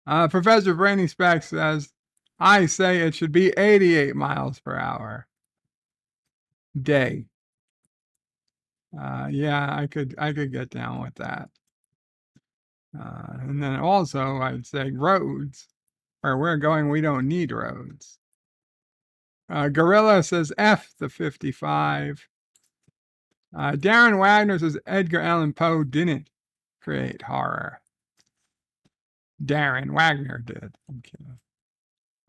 Professor Brainy Speck says, I say it should be 88 miles per hour day. Yeah, I could get down with that. And then also I'd say roads, where we're going, we don't need roads. Gorilla says F the 55. Darren Wagner says Edgar Allan Poe didn't create horror. Darren Wagner did. Okay.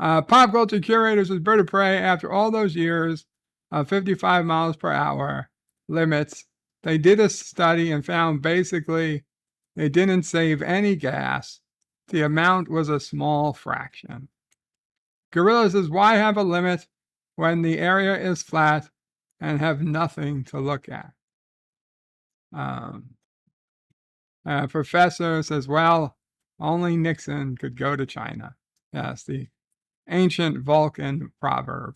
Pop Culture Curator says Bird of Prey, after all those years of 55 miles per hour limits, they did a study and found basically it didn't save any gas. The amount was a small fraction. Gorilla says, why have a limit when the area is flat and have nothing to look at? Professor says, well, only Nixon could go to China. Yes, the ancient Vulcan proverb.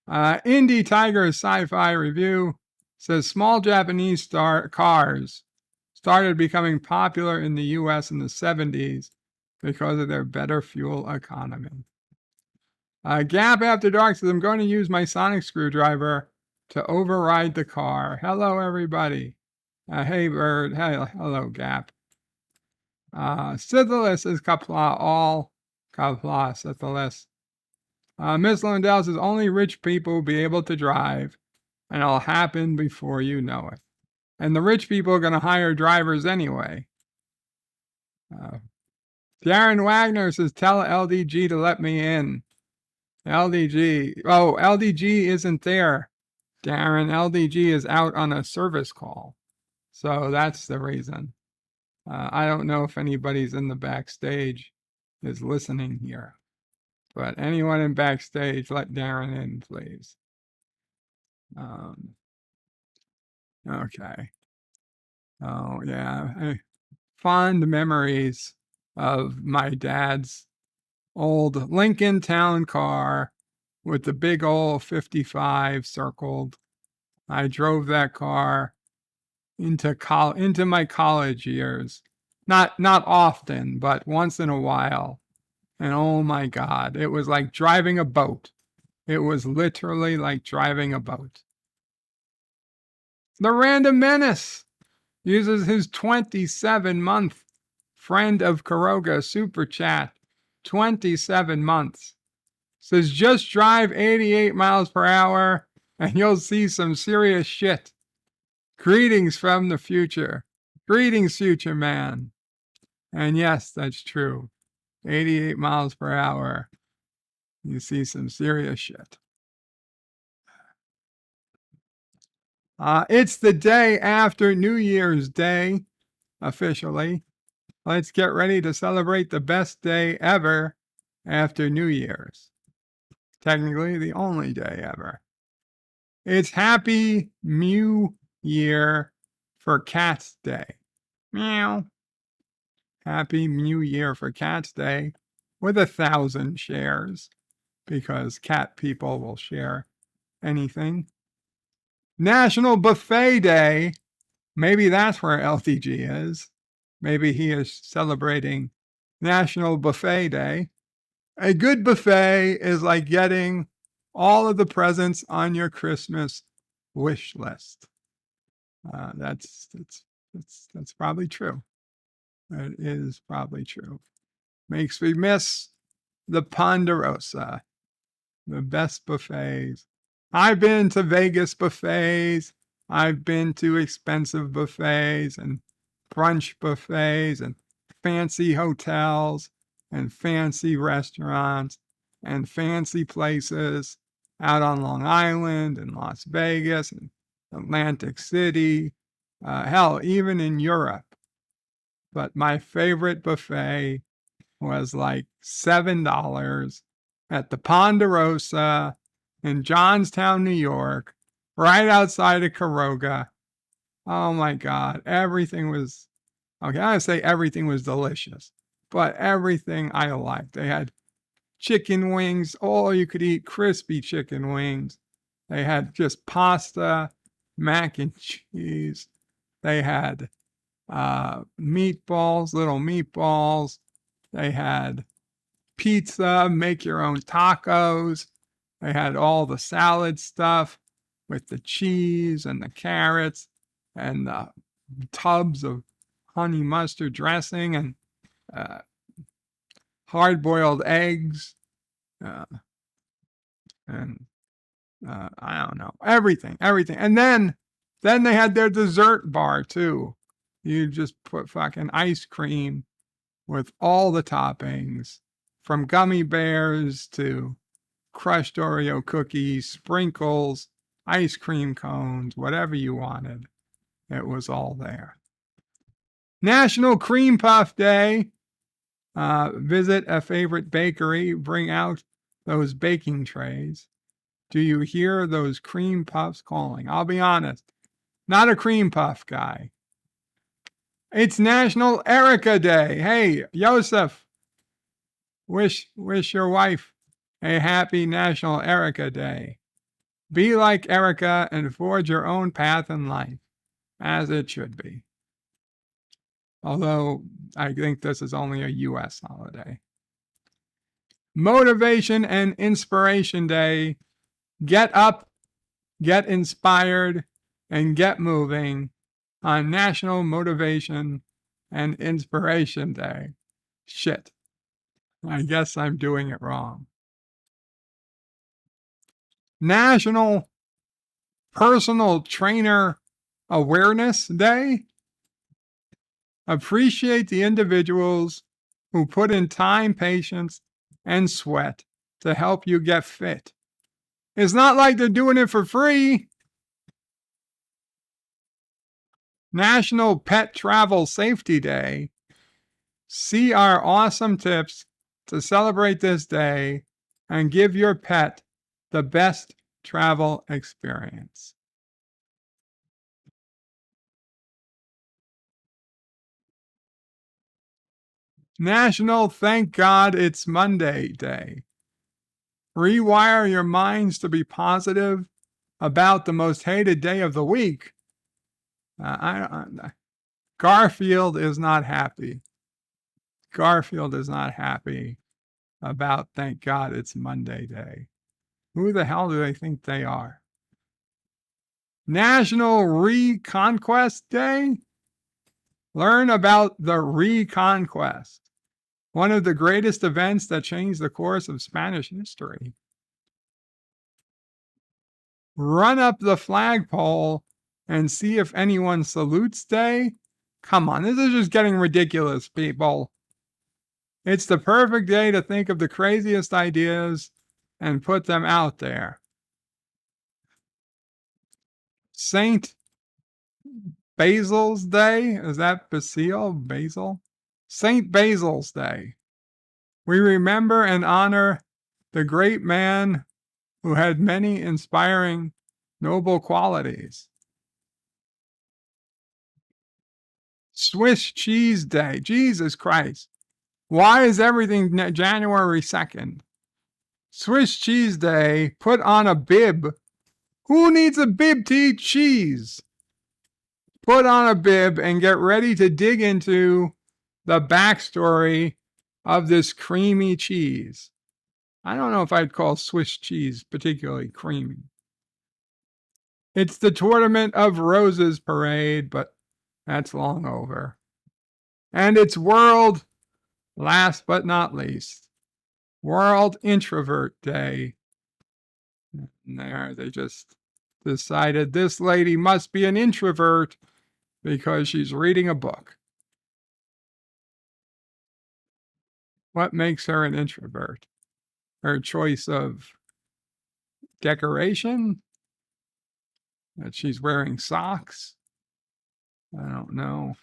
Indie Tiger's Sci-Fi Review says small Japanese cars started becoming popular in the U.S. in the 70s because of their better fuel economy. Gap After Dark says, I'm going to use my sonic screwdriver to override the car. Hello, everybody. Hey, Bird. Hello, Gap. Syphilis is Kapla, all Kapla, syphilis. Miss Lundell says, only rich people will be able to drive, and it'll happen before you know it. And the rich people are going to hire drivers anyway. Darren Wagner says, tell LDG to let me in. LDG. Oh, LDG isn't there, Darren. LDG is out on a service call. So that's the reason. I don't know if anybody's in the backstage is listening here. But anyone in backstage, let Darren in, please. Okay. Oh, yeah. Fond memories of my dad's old Lincoln Town car with the big old 55 circled. I drove that car into my college years. Not often, but once in a while. And oh my God, it was like driving a boat. It was literally like driving a boat. The Random Menace uses his 27-month friend of Karoga super chat. 27 months. Says just drive 88 miles per hour and you'll see some serious shit. Greetings from the future. Greetings, future man. And yes, that's true. 88 miles per hour. You see some serious shit. It's the day after New Year's Day, officially. Let's get ready to celebrate the best day ever after New Year's. Technically, the only day ever. It's Happy Mew Year for Cats Day. Meow. Happy Mew Year for Cats Day with 1,000 shares because cat people will share anything. National Buffet Day. Maybe that's where LTG is. Maybe he is celebrating National Buffet Day. A good buffet is like getting all of the presents on your Christmas wish list. That's probably true. It is probably true. Makes me miss the Ponderosa, the best buffets. I've been to Vegas buffets. I've been to expensive buffets and brunch buffets and fancy hotels and fancy restaurants and fancy places out on Long Island and Las Vegas and Atlantic City. Hell, even in Europe. But my favorite buffet was like $7 at the Ponderosa in Johnstown, New York, right outside of Karoga. Oh my God, everything was, okay, I say everything was delicious, but everything I liked. They had chicken wings, all you could eat, crispy chicken wings. They had just pasta, mac and cheese. They had meatballs, little meatballs. They had pizza, make your own tacos. They had all the salad stuff with the cheese and the carrots and the tubs of honey mustard dressing and hard-boiled eggs. And I don't know, everything. And then they had their dessert bar too. You just put fucking ice cream with all the toppings, from gummy bears to crushed Oreo cookies, sprinkles, ice cream cones, whatever you wanted. It was all there. National Cream Puff Day. Visit a favorite bakery. Bring out those baking trays. Do you hear those cream puffs calling? I'll be honest. not a cream puff guy. It's National Erica Day. Hey, Joseph, wish your wife a happy National Erica Day. Be like Erica and forge your own path in life, as it should be. Although I think this is only a U.S. holiday. Motivation and Inspiration Day. Get up, get inspired, and get moving on National Motivation and Inspiration Day. Shit. I guess I'm doing it wrong. National Personal Trainer Awareness Day. Appreciate the individuals who put in time, patience, and sweat to help you get fit. It's not like they're doing it for free. National Pet Travel Safety Day. See our awesome tips to celebrate this day and give your pet the best travel experience. National Thank God It's Monday Day. Rewire your minds to be positive about the most hated day of the week. Garfield is not happy. Garfield is not happy about Thank God It's Monday Day. Who the hell do they think they are? National Reconquest Day. Learn about the Reconquest, one of the greatest events that changed the course of Spanish history. Run up the flagpole and see if anyone salutes Day. Come on, this is just getting ridiculous, people. It's the perfect day to think of the craziest ideas and put them out there. Saint Basil's Day. Is that Basil? Saint Basil's Day. We remember and honor the great man who had many inspiring, noble qualities. Swiss Cheese Day. Jesus Christ. Why is everything January 2nd? Swiss Cheese Day. Put on a bib. Who needs a bib to eat cheese? Put on a bib and get ready to dig into the backstory of this creamy cheese. I don't know if I'd call Swiss cheese particularly creamy. It's the Tournament of Roses parade, but that's long over. And it's last but not least, World Introvert Day. And there, they just decided this lady must be an introvert because she's reading a book. What makes her an introvert? Her choice of decoration? That she's wearing socks? I don't know.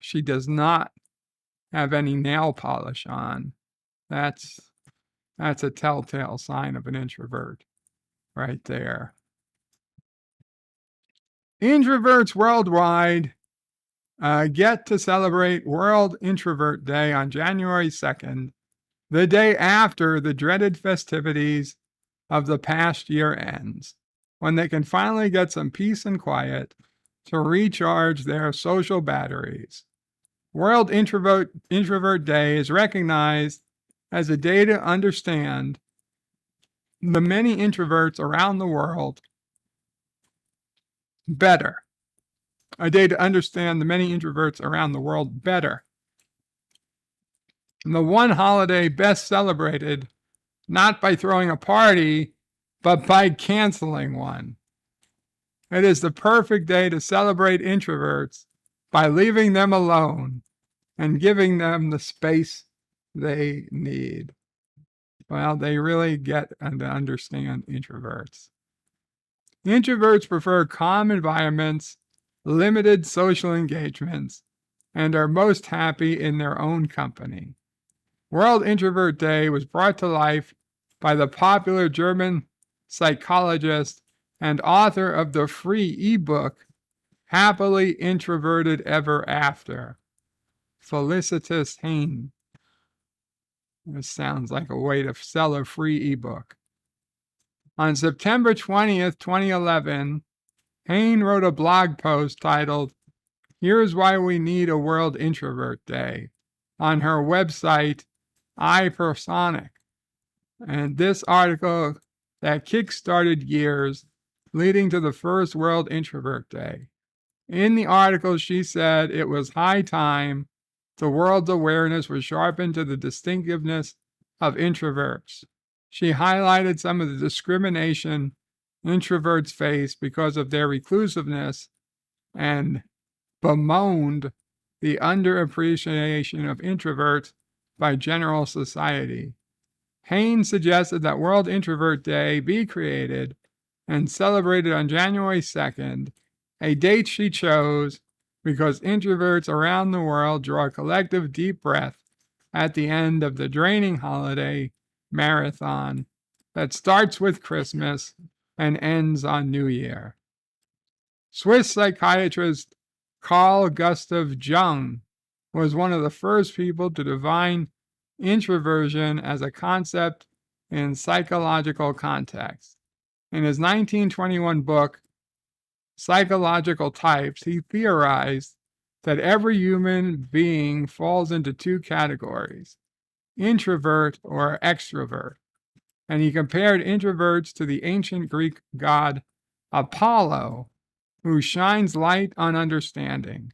She does not have any nail polish on. That's a telltale sign of an introvert right there. Introverts worldwide get to celebrate World Introvert Day on January 2nd, the day after the dreaded festivities of the past year ends, when they can finally get some peace and quiet to recharge their social batteries. World Introvert Day is recognized as a day to understand the many introverts around the world better. A day to understand the many introverts around the world better. And the one holiday best celebrated not by throwing a party, but by canceling one. It is the perfect day to celebrate introverts by leaving them alone and giving them the space they need. Well, they really get and understand introverts. Introverts prefer calm environments, limited social engagements, and are most happy in their own company. World Introvert Day was brought to life by the popular German psychologist and author of the free ebook Happily introverted ever after. Felicitas Hayne. This sounds like a way to sell a free ebook. On September 20th, 2011, Hayne wrote a blog post titled, "Here's Why We Need a World Introvert Day," on her website, iPersonic. And this article that kick-started years leading to the first World Introvert Day. In the article, she said it was high time the world's awareness was sharpened to the distinctiveness of introverts. She highlighted some of the discrimination introverts face because of their reclusiveness and bemoaned the underappreciation of introverts by general society. Haynes suggested that World Introvert Day be created and celebrated on January 2nd, a date she chose because introverts around the world draw a collective deep breath at the end of the draining holiday marathon that starts with Christmas and ends on New Year. Swiss psychiatrist Carl Gustav Jung was one of the first people to define introversion as a concept in psychological context. In his 1921 book, Psychological Types, he theorized that every human being falls into two categories, introvert or extrovert. And he compared introverts to the ancient Greek god Apollo, who shines light on understanding.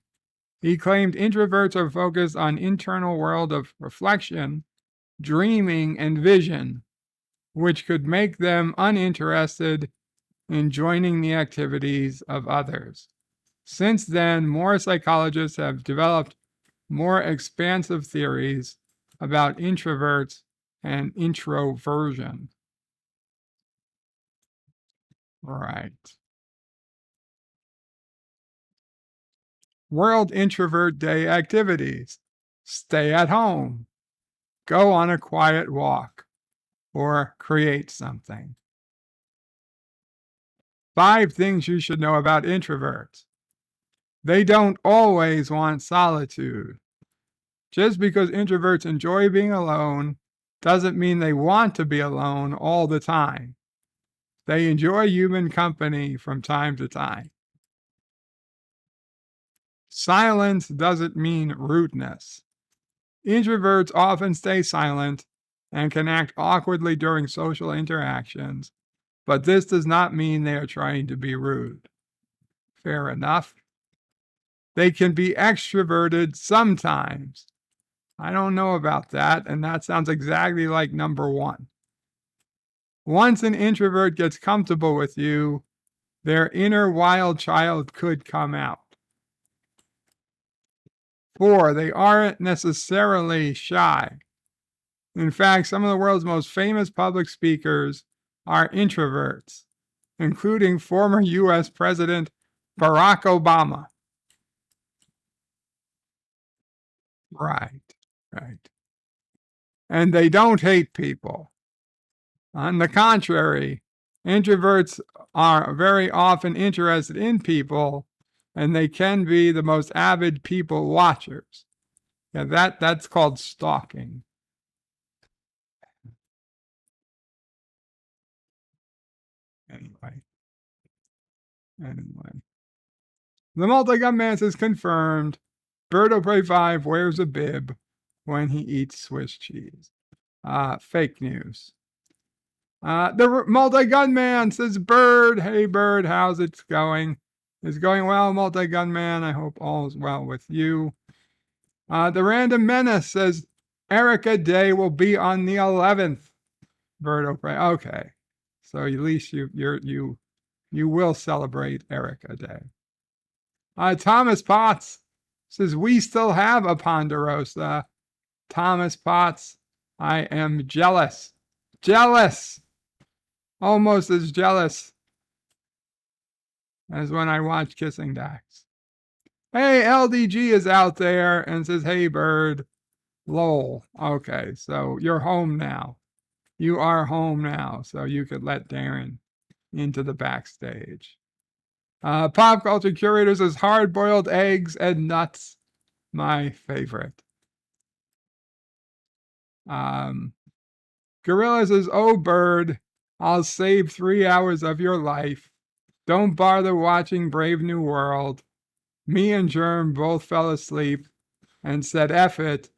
He claimed introverts are focused on internal world of reflection, dreaming, and vision, which could make them uninterested in joining the activities of others. Since then, more psychologists have developed more expansive theories about introverts and introversion. Right. World Introvert Day activities. Stay at home. Go on a quiet walk or create something. 5 things you should know about introverts. They don't always want solitude. Just because introverts enjoy being alone doesn't mean they want to be alone all the time. They enjoy human company from time to time. Silence doesn't mean rudeness. Introverts often stay silent and can act awkwardly during social interactions, but this does not mean they are trying to be rude. Fair enough. They can be extroverted sometimes. I don't know about that, and that sounds exactly like number 1. Once an introvert gets comfortable with you, their inner wild child could come out. 4, they aren't necessarily shy. In fact, some of the world's most famous public speakers are introverts, including former US President Barack Obama. Right. And they don't hate people. On the contrary, introverts are very often interested in people, and they can be the most avid people watchers. Yeah, that's called stalking. Anyway. The multi-gun man says confirmed. Bird of Prey 5 wears a bib when he eats Swiss cheese. Fake news. The multi-gun man says, Bird, hey Bird, how's it going? It's going well, multi-gun man. I hope all is well with you. The Random Menace says, Erica Day will be on the 11th. Bird of Prey. Okay. So at least you will celebrate Erica Day. Thomas Potts says, we still have a Ponderosa. Thomas Potts, I am jealous. Almost as jealous as when I watch Kissing Dax. Hey, LDG is out there and says, hey, Bird. Lol. Okay, so you're home now. You are home now, so you could let Darren into the backstage. Pop culture curator says hard-boiled eggs and nuts, my favorite. Gorilla says, oh, bird, I'll save 3 hours of your life. Don't bother watching Brave New World. Me and Germ both fell asleep and said, F it.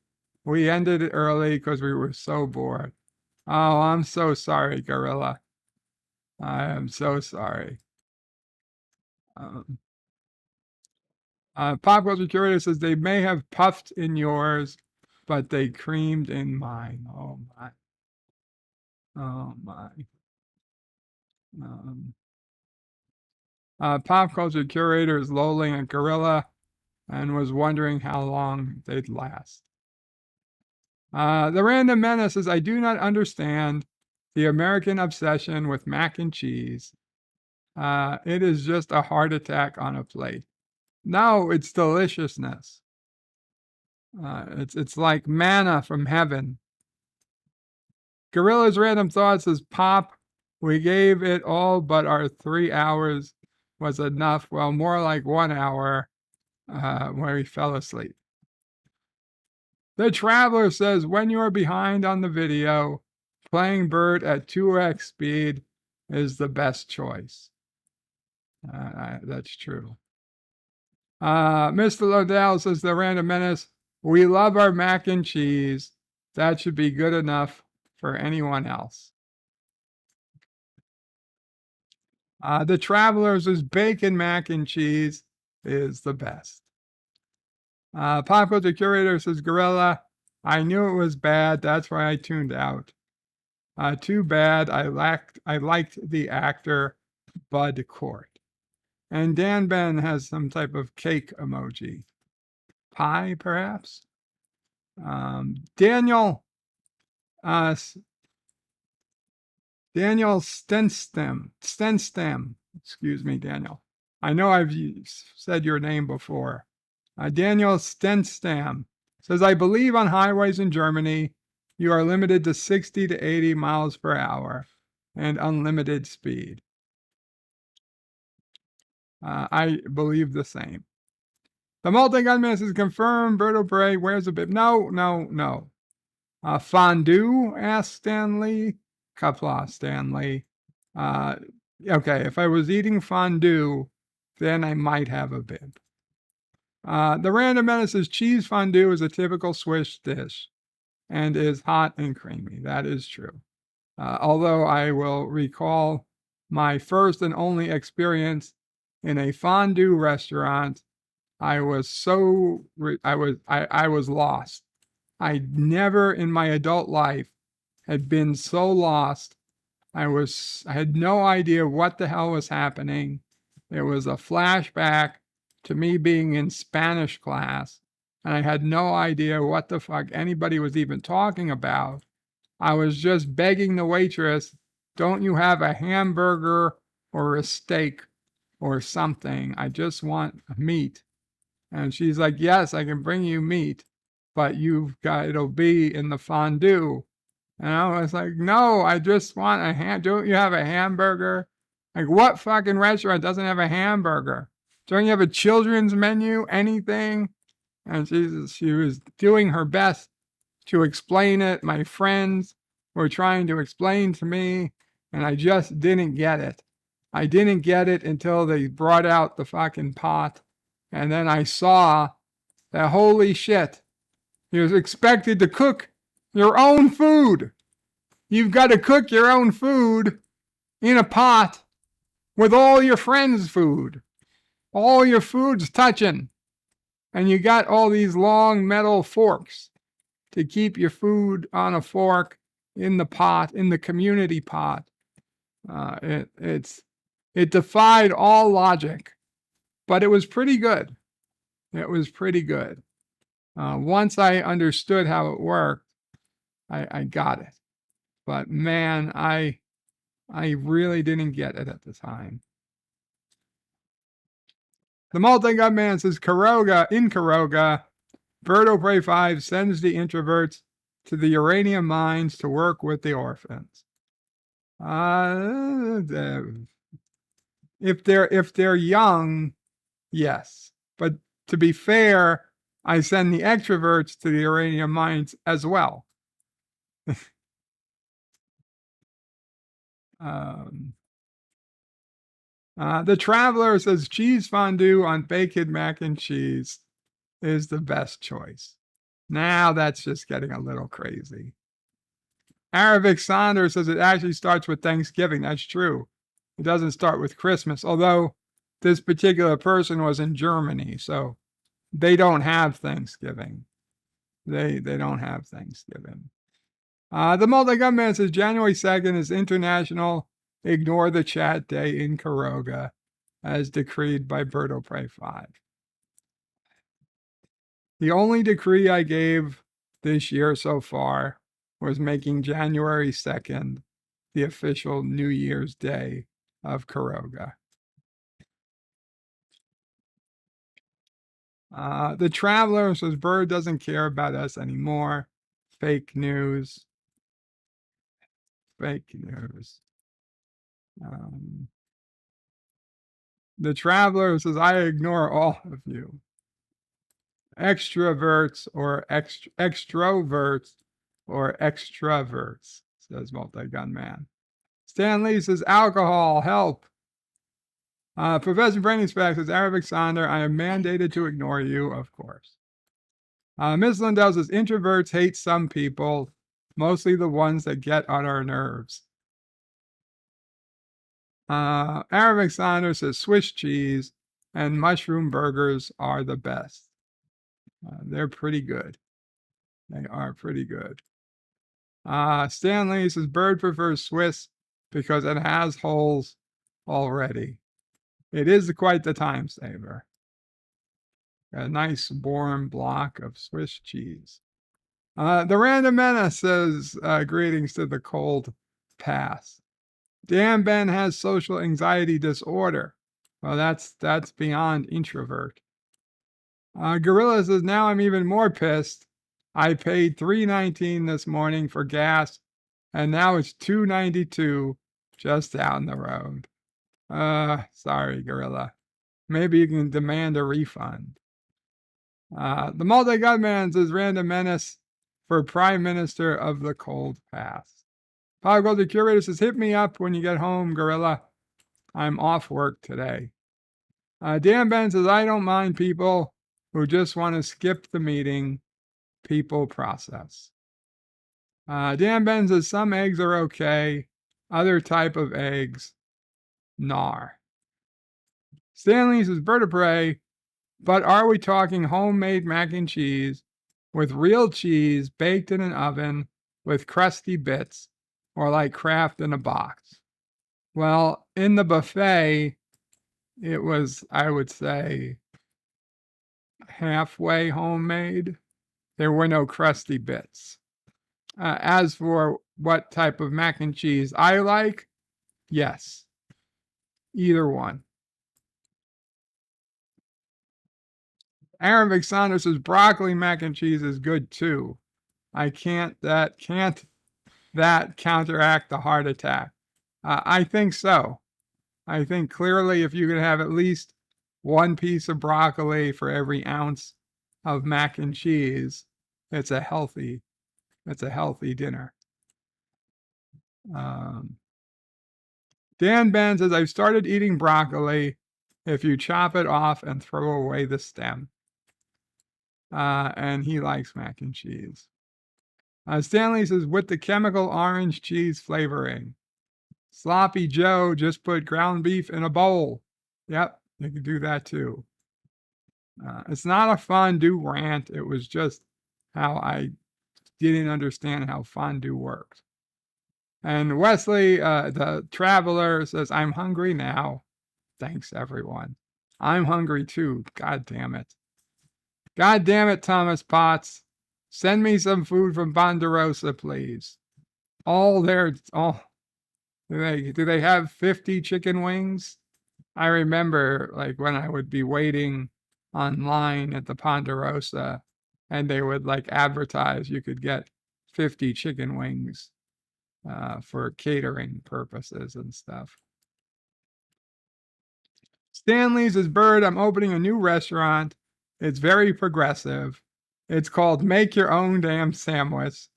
We ended it early because we were so bored. Oh, I'm so sorry, Gorilla. I am so sorry. Pop culture curator says they may have puffed in yours, but they creamed in mine. Oh my. Oh my. Pop culture curator is lolling a gorilla and was wondering how long they'd last. The random menace says, I do not understand the American obsession with mac and cheese. It is just a heart attack on a plate. No, it's deliciousness. It's like manna from heaven. Gorilla's random thoughts says, Pop, we gave it all, but our 3 hours was enough. Well, more like 1 hour when we fell asleep. The Traveler says, when you are behind on the video, playing Bird at 2x speed is the best choice. That's true. Mr. Lodell says, the random menace, we love our mac and cheese. That should be good enough for anyone else. The Travelers says, bacon mac and cheese is the best. Pop culture curator says, Gorilla, I knew it was bad. That's why I tuned out. Too bad. I liked the actor Bud Cort. And Dan Ben has some type of cake emoji. Pie, perhaps? Daniel Stenstam. Excuse me, Daniel. I know I've said your name before. Daniel Stenstam says, I believe on highways in Germany, you are limited to 60 to 80 miles per hour and unlimited speed. I believe the same. The multi-gunman is confirmed. Berto Bray wears a bib. No. Fondue, asked Stanley. Kapla, Stanley. Okay, if I was eating fondue, then I might have a bib. The random menace says cheese fondue is a typical Swiss dish and is hot and creamy. That is true. Although I will recall my first and only experience in a fondue restaurant, I was lost. I never in my adult life had been so lost. I had no idea what the hell was happening. It was a flashback to me being in Spanish class, and I had no idea what the fuck anybody was even talking about. I was just begging the waitress, don't you have a hamburger or a steak or something? I just want meat. And she's like, yes, I can bring you meat, but it'll be in the fondue. And I was like, no, I just want don't you have a hamburger? Like, what fucking restaurant doesn't have a hamburger? Don't you have a children's menu, anything? And she was doing her best to explain it. My friends were trying to explain to me, and I just didn't get it. I didn't get it until they brought out the fucking pot. And then I saw that, holy shit, you're expected to cook your own food. You've got to cook your own food in a pot with all your friends' food. All your food's touching. And you got all these long metal forks to keep your food on a fork in the pot, in the community pot. It defied all logic, but it was pretty good. It was pretty good. Once I understood how it worked, I got it. But man, I really didn't get it at the time. The multi-gun man says, in Karoga, Berto Prey 5 sends the introverts to the uranium mines to work with the orphans. If they're young, yes. But to be fair, I send the extroverts to the uranium mines as well. The Traveler says cheese fondue on bacon mac and cheese is the best choice. Now that's just getting a little crazy. Arabic Saunders says it actually starts with Thanksgiving. That's true. It doesn't start with Christmas, although this particular person was in Germany, so they don't have Thanksgiving. They don't have Thanksgiving. The multi-gun man says January 2nd is International Ignore the Chat Day in Karoga, as decreed by Berto Prey 5. The only decree I gave this year so far was making January 2nd the official New Year's Day of Karoga. The Traveler says Bird doesn't care about us anymore. Fake news. Fake news. The Traveler says I ignore all of you. Extroverts or extroverts or extraverts, says Multi-Gun Man. Stan Lee says alcohol, help. Professor Brandon Speck says Arabic Sonder, I am mandated to ignore you, of course. Ms. Lindell says introverts hate some people, mostly the ones that get on our nerves. Arabic Sonder says Swiss cheese and mushroom burgers are the best. They're pretty good. They are pretty good. Stanley says Bird prefers Swiss because it has holes already. It is quite the time saver. A nice warm block of Swiss cheese. The Random Menace says greetings to the cold pass. Dan Ben has social anxiety disorder. Well, that's beyond introvert. Gorilla says now I'm even more pissed. I paid $3.19 this morning for gas, and now it's $2.92 just down the road. Sorry, Gorilla. Maybe you can demand a refund. The Multi-Gun Man says Random Menace for Prime Minister of the Cold Pass. Pop Gold the Curator says hit me up when you get home, Gorilla. I'm off work today. Dan Ben says I don't mind people who just want to skip the meeting. People process. Dan Ben says some eggs are okay. Other type of eggs, nar. Stanley says vertebrae, but are we talking homemade mac and cheese with real cheese baked in an oven with crusty bits, or like Kraft in a box? Well, in the buffet, it was, I would say, halfway homemade. There were no crusty bits. As for what type of mac and cheese I like, yes, either one. Aaron McSaunders says broccoli mac and cheese is good too. Can't that counteract the heart attack? I think so. I think clearly if you can have at least one piece of broccoli for every ounce of mac and cheese, it's a healthy dinner. Dan Ben says, I've started eating broccoli if you chop it off and throw away the stem. And he likes mac and cheese. Stanley says, with the chemical orange cheese flavoring. Sloppy Joe just put ground beef in a bowl. Yep, you can do that too. It's not a fondue rant. It was just how I didn't understand how fondue worked. And Wesley, the Traveler, says, I'm hungry now. Thanks, everyone. I'm hungry too. God damn it. God damn it, Thomas Potts. Send me some food from Ponderosa, please. Do they have 50 chicken wings? I remember like when I would be waiting online at the Ponderosa and they would like advertise you could get 50 chicken wings for catering purposes and stuff. Stanley's is Bird. I'm opening a new restaurant. It's very progressive. It's called Make Your Own Damn Sandwich.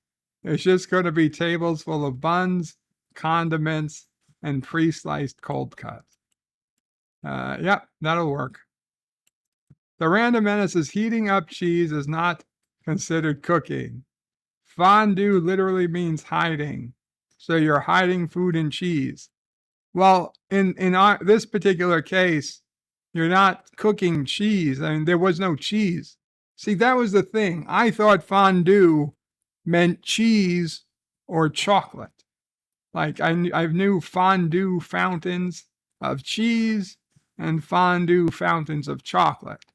It's just going to be tables full of buns, condiments, and pre-sliced cold cuts. Yep, that'll work. The Random Menace is heating up cheese is not considered cooking. Fondue literally means hiding. So you're hiding food in cheese. Well, in this particular case, you're not cooking cheese. I mean, there was no cheese. See, that was the thing. I thought fondue meant cheese or chocolate. Like I knew fondue fountains of cheese and fondue fountains of chocolate.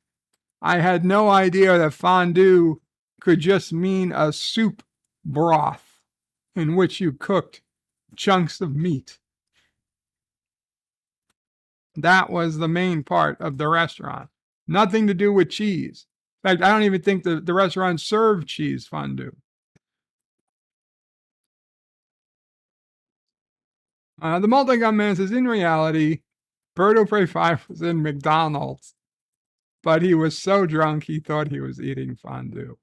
I had no idea that fondue could just mean a soup broth in which you cooked chunks of meat. That was the main part of the restaurant. Nothing to do with cheese. In fact, I don't even think the restaurant served cheese fondue. The Multi-Gun Man says, in reality, Birdo Prey 5 was in McDonald's, but he was so drunk he thought he was eating fondue.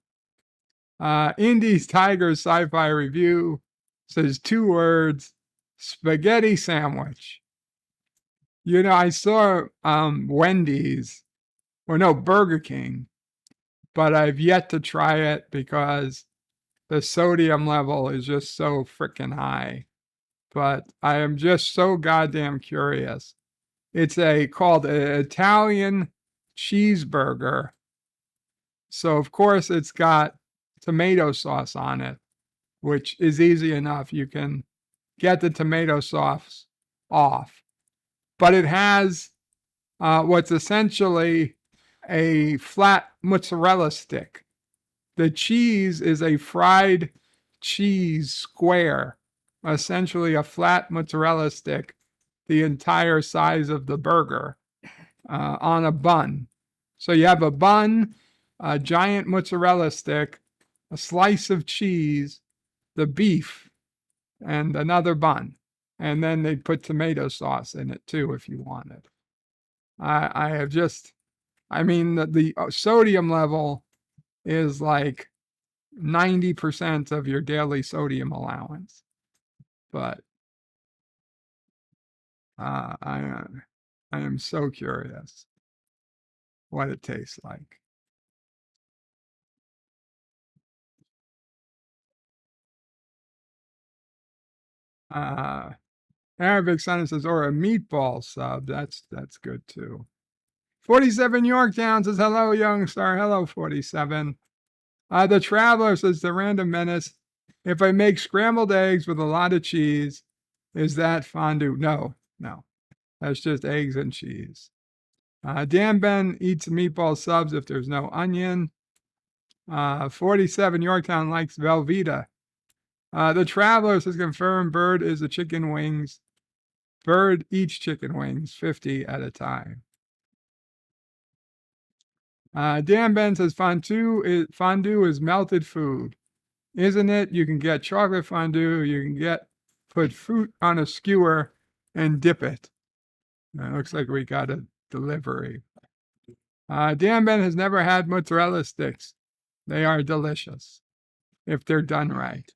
Indy's Tiger Sci-Fi Review says 2 words, spaghetti sandwich. You know, I saw Wendy's, or no, Burger King, but I've yet to try it because the sodium level is just so freaking high. But I am just so goddamn curious. It's called an Italian cheeseburger. So of course it's got tomato sauce on it, which is easy enough. You can get the tomato sauce off. But it has what's essentially a flat mozzarella stick. The cheese is a fried cheese square, essentially a flat mozzarella stick, the entire size of the burger on a bun. So you have a bun, a giant mozzarella stick, a slice of cheese, the beef, and another bun. And then they put tomato sauce in it too, if you want it. I have just, I mean, the sodium level is like 90% of your daily sodium allowance. But I am so curious what it tastes like. Arabic Son says, or a meatball sub. That's good too. 47 Yorktown says, hello, young star. Hello, 47. The Traveler says, the Random Menace. If I make scrambled eggs with a lot of cheese, is that fondue? No. That's just eggs and cheese. Dan Ben eats meatball subs if there's no onion. 47 Yorktown likes Velveeta. The Traveler says, confirmed Bird is the chicken wings. Bird eats chicken wings 50 at a time. Dan Ben says, fondue is melted food. Isn't it? You can get chocolate fondue. You can put fruit on a skewer and dip it. It looks like we got a delivery. Dan Ben has never had mozzarella sticks. They are delicious if they're done right.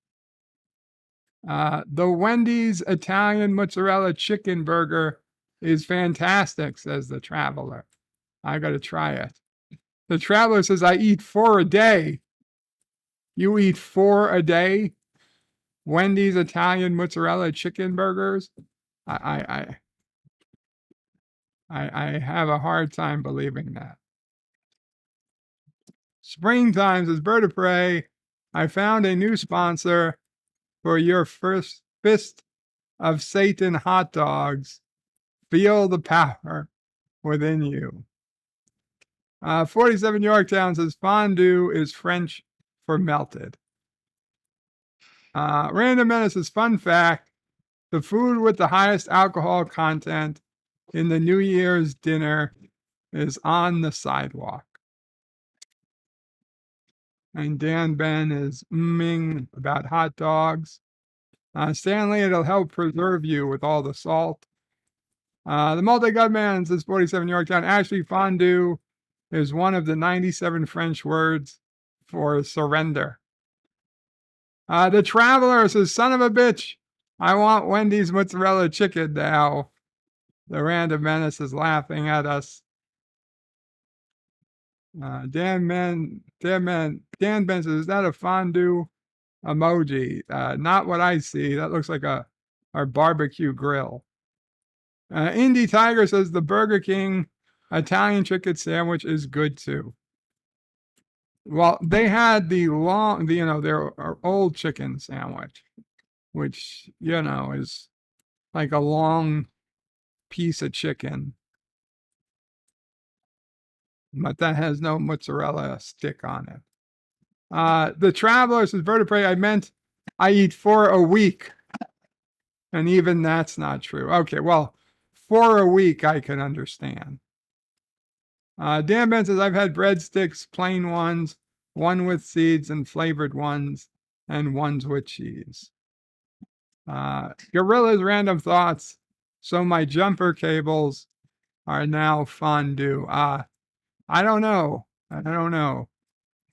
The Wendy's Italian mozzarella chicken burger is fantastic, says the Traveler. I got to try it. The Traveler says, I eat 4 a day. You eat 4 a day? Wendy's Italian mozzarella chicken burgers? I have a hard time believing that. Springtime says, Bird of Prey, I found a new sponsor for your first Fist of Satan hot dogs. Feel the power within you. 47 Yorktown says, fondue is French for melted. Random Menace says, fun fact, the food with the highest alcohol content in the New Year's dinner is on the sidewalk. And Dan Ben is umming about hot dogs. Stanley, it'll help preserve you with all the salt. The multi-gunman says 47 Yorktown. Actually, fondue is one of the 97 French words for surrender. The traveler says, son of a bitch, I want Wendy's mozzarella chicken now. The random menace is laughing at us. Dan Ben says, is that a fondue emoji? Not what I see. That looks like our barbecue grill. Indie Tiger says the Burger King Italian chicken sandwich is good too. Well, they had their old chicken sandwich, which, is like a long piece of chicken, but that has no mozzarella stick on it. The Traveler says, vertebrae, I meant I eat 4 a week. And even that's not true. Okay, well, 4 a week I can understand. Dan Ben says, I've had breadsticks, plain ones, one with seeds and flavored ones, and ones with cheese. Gorilla's random thoughts. So my jumper cables are now fondue. I don't know.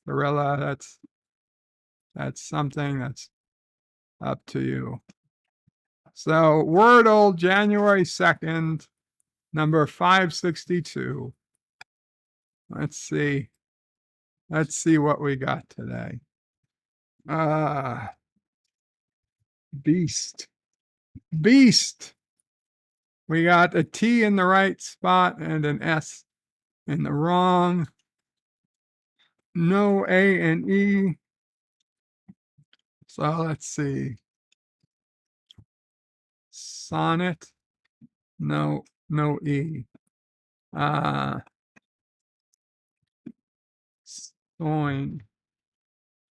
Gorilla, that's something that's up to you. So Wordle, January 2nd, number 562. Let's see what we got today. Beast. We got a T in the right spot and an S in the wrong. No A and E. So let's see. Sonnet. No E. Coin.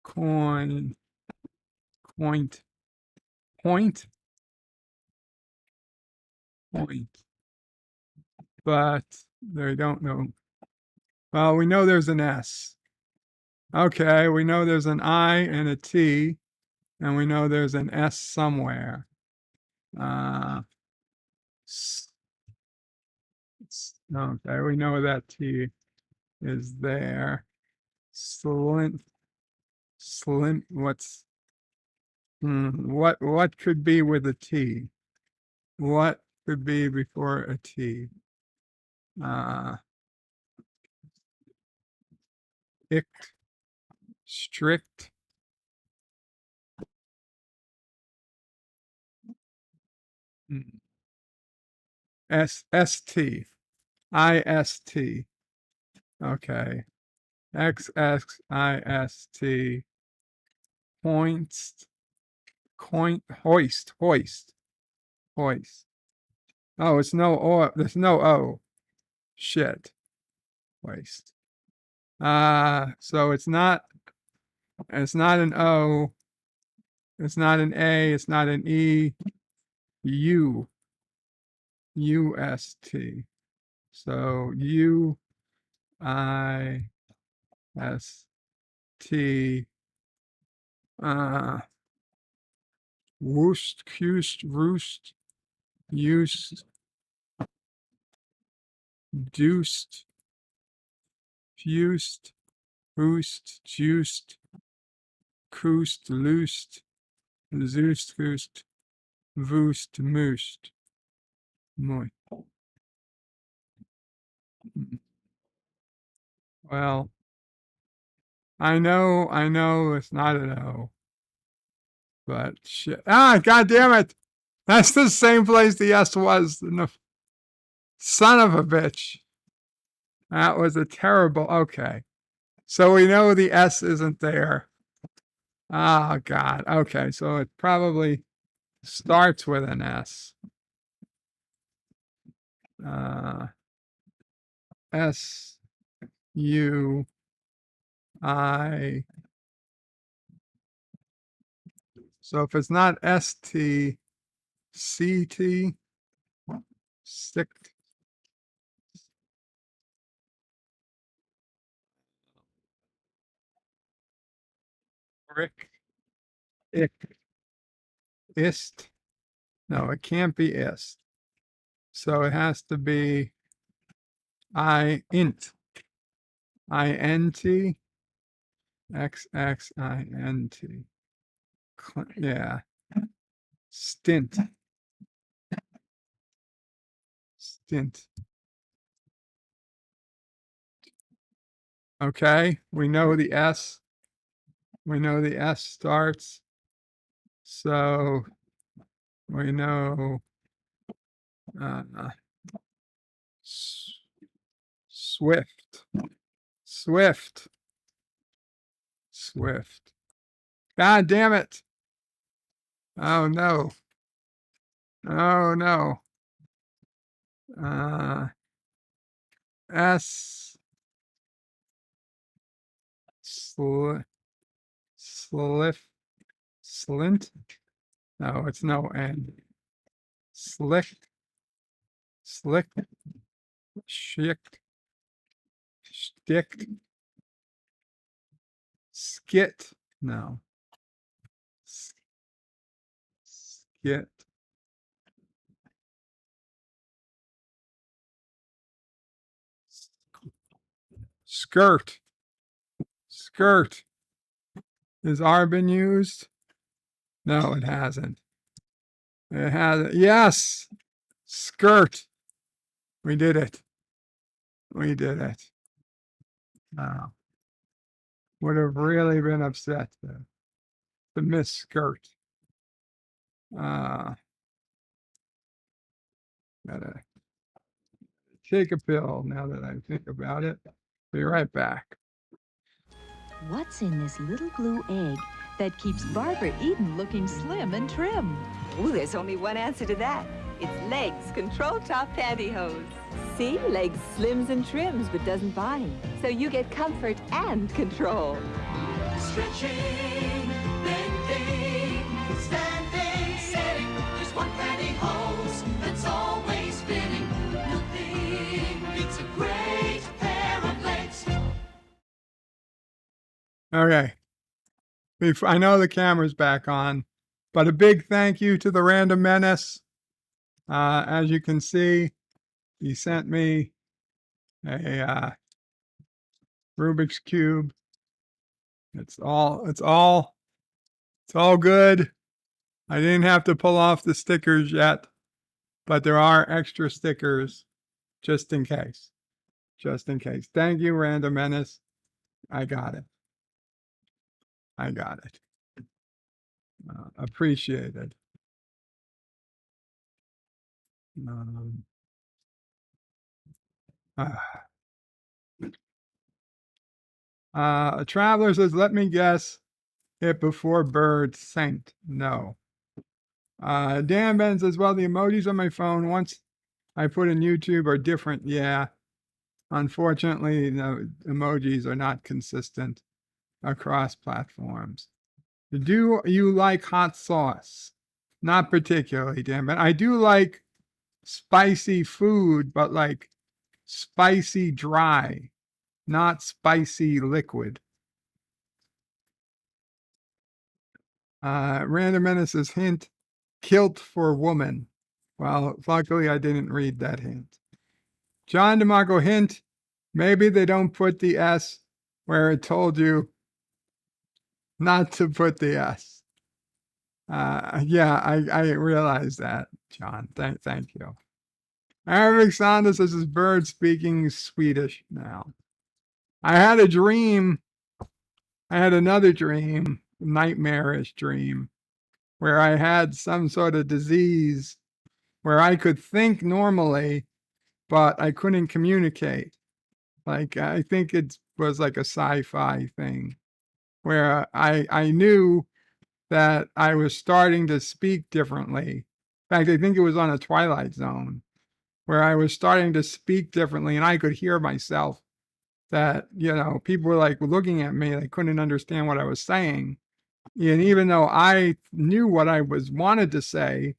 Point. But they don't know. Well, we know there's an S. Okay, we know there's an I and a T, and we know there's an S somewhere. Okay, we know that T is there. Slint. What could be with a T? What could be before a T? Strict. ST. IST. Okay. XXIST. Points. Hoist. Oh, it's no O. There's no O. Shit. Hoist. So it's not an O. It's not an A. It's not an E. UST. So UIST. Woost, cused, roost, used, deuced, fused, boost, juiced, coosed, loosed, zeused, coosed, voost, moosed. Moist. Well, I know it's not an O. But shit. God damn it. That's the same place the S was. Son of a bitch. That was a terrible. Okay. So we know the S isn't there. Oh, God. Okay. So it probably starts with an S. S U I. So if it's not ST, CT, stick. Rick. Ick. Ist. No, it can't be ist. So it has to be int. INT. XXINT. Yeah. Stint. Stint. Okay, we know the S. We know the S starts. So we know Swift. Swift. Swift. God damn it. Oh no. Oh no. S. Sliff. Slint. No, it's no N. Slick. Slick. Schick. Stick. Skit. No. Skit. Skirt. Skirt. Has R been used? No, it hasn't. It hasn't. Yes! Skirt. We did it. We did it. Would have really been upset to miss skirt. Gotta take a pill now that I think about it. Be right back. What's in this little blue egg that keeps Barbara Eden looking slim and trim? Ooh, there's only one answer to that. It's Legs Control Top Pantyhose. See, Legs slims and trims but doesn't bind, so you get comfort and control. Stretching, bending, standing, sitting. There's one pantyhose that's always fitting. Nothing beats a great pair of legs. Okay. I know the camera's back on, but a big thank you to the Random Menace. As you can see, he sent me a Rubik's Cube. It's all good. I didn't have to pull off the stickers yet, but there are extra stickers just in case. Just in case. Thank you, Random Menace. I got it. I got it. Appreciated. A traveler says, let me guess it before bird saint. No. Dan Ben says, well, the emojis on my phone, once I put in YouTube, are different. Yeah. Unfortunately, the emojis are not consistent across platforms. Do you like hot sauce? Not particularly, Dan Ben. I do like spicy food, but like spicy dry, not spicy liquid. Random Menace's hint, kilt for woman. Well, luckily I didn't read that hint. John DeMarco hint, maybe they don't put the S where it told not to put the S. Yeah, I realize that, John. Thank you. Eric Saunders says his bird speaking Swedish now. I had another dream, nightmarish dream, where I had some sort of disease where I could think normally, but I couldn't communicate. Like, I think it was like a sci-fi thing where I knew that I was starting to speak differently. In fact, I think it was on a Twilight Zone where I was starting to speak differently and I could hear myself that, people were like looking at me. They couldn't understand what I was saying. And even though I knew what I wanted to say,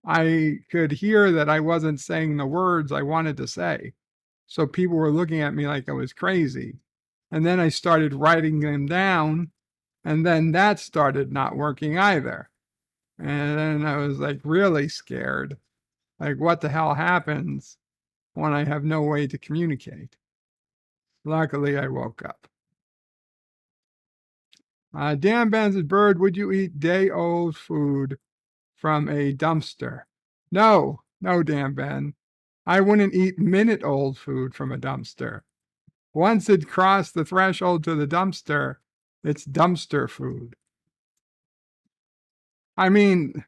I could hear that I wasn't saying the words I wanted to say. So people were looking at me like I was crazy. And then I started writing them down, and then that started not working either. And then I was like really scared. Like, what the hell happens when I have no way to communicate? Luckily, I woke up. Dan Ben's Bird, would you eat day-old food from a dumpster? No, Dan Ben. I wouldn't eat minute-old food from a dumpster. Once it crossed the threshold to the dumpster, it's dumpster food. I mean,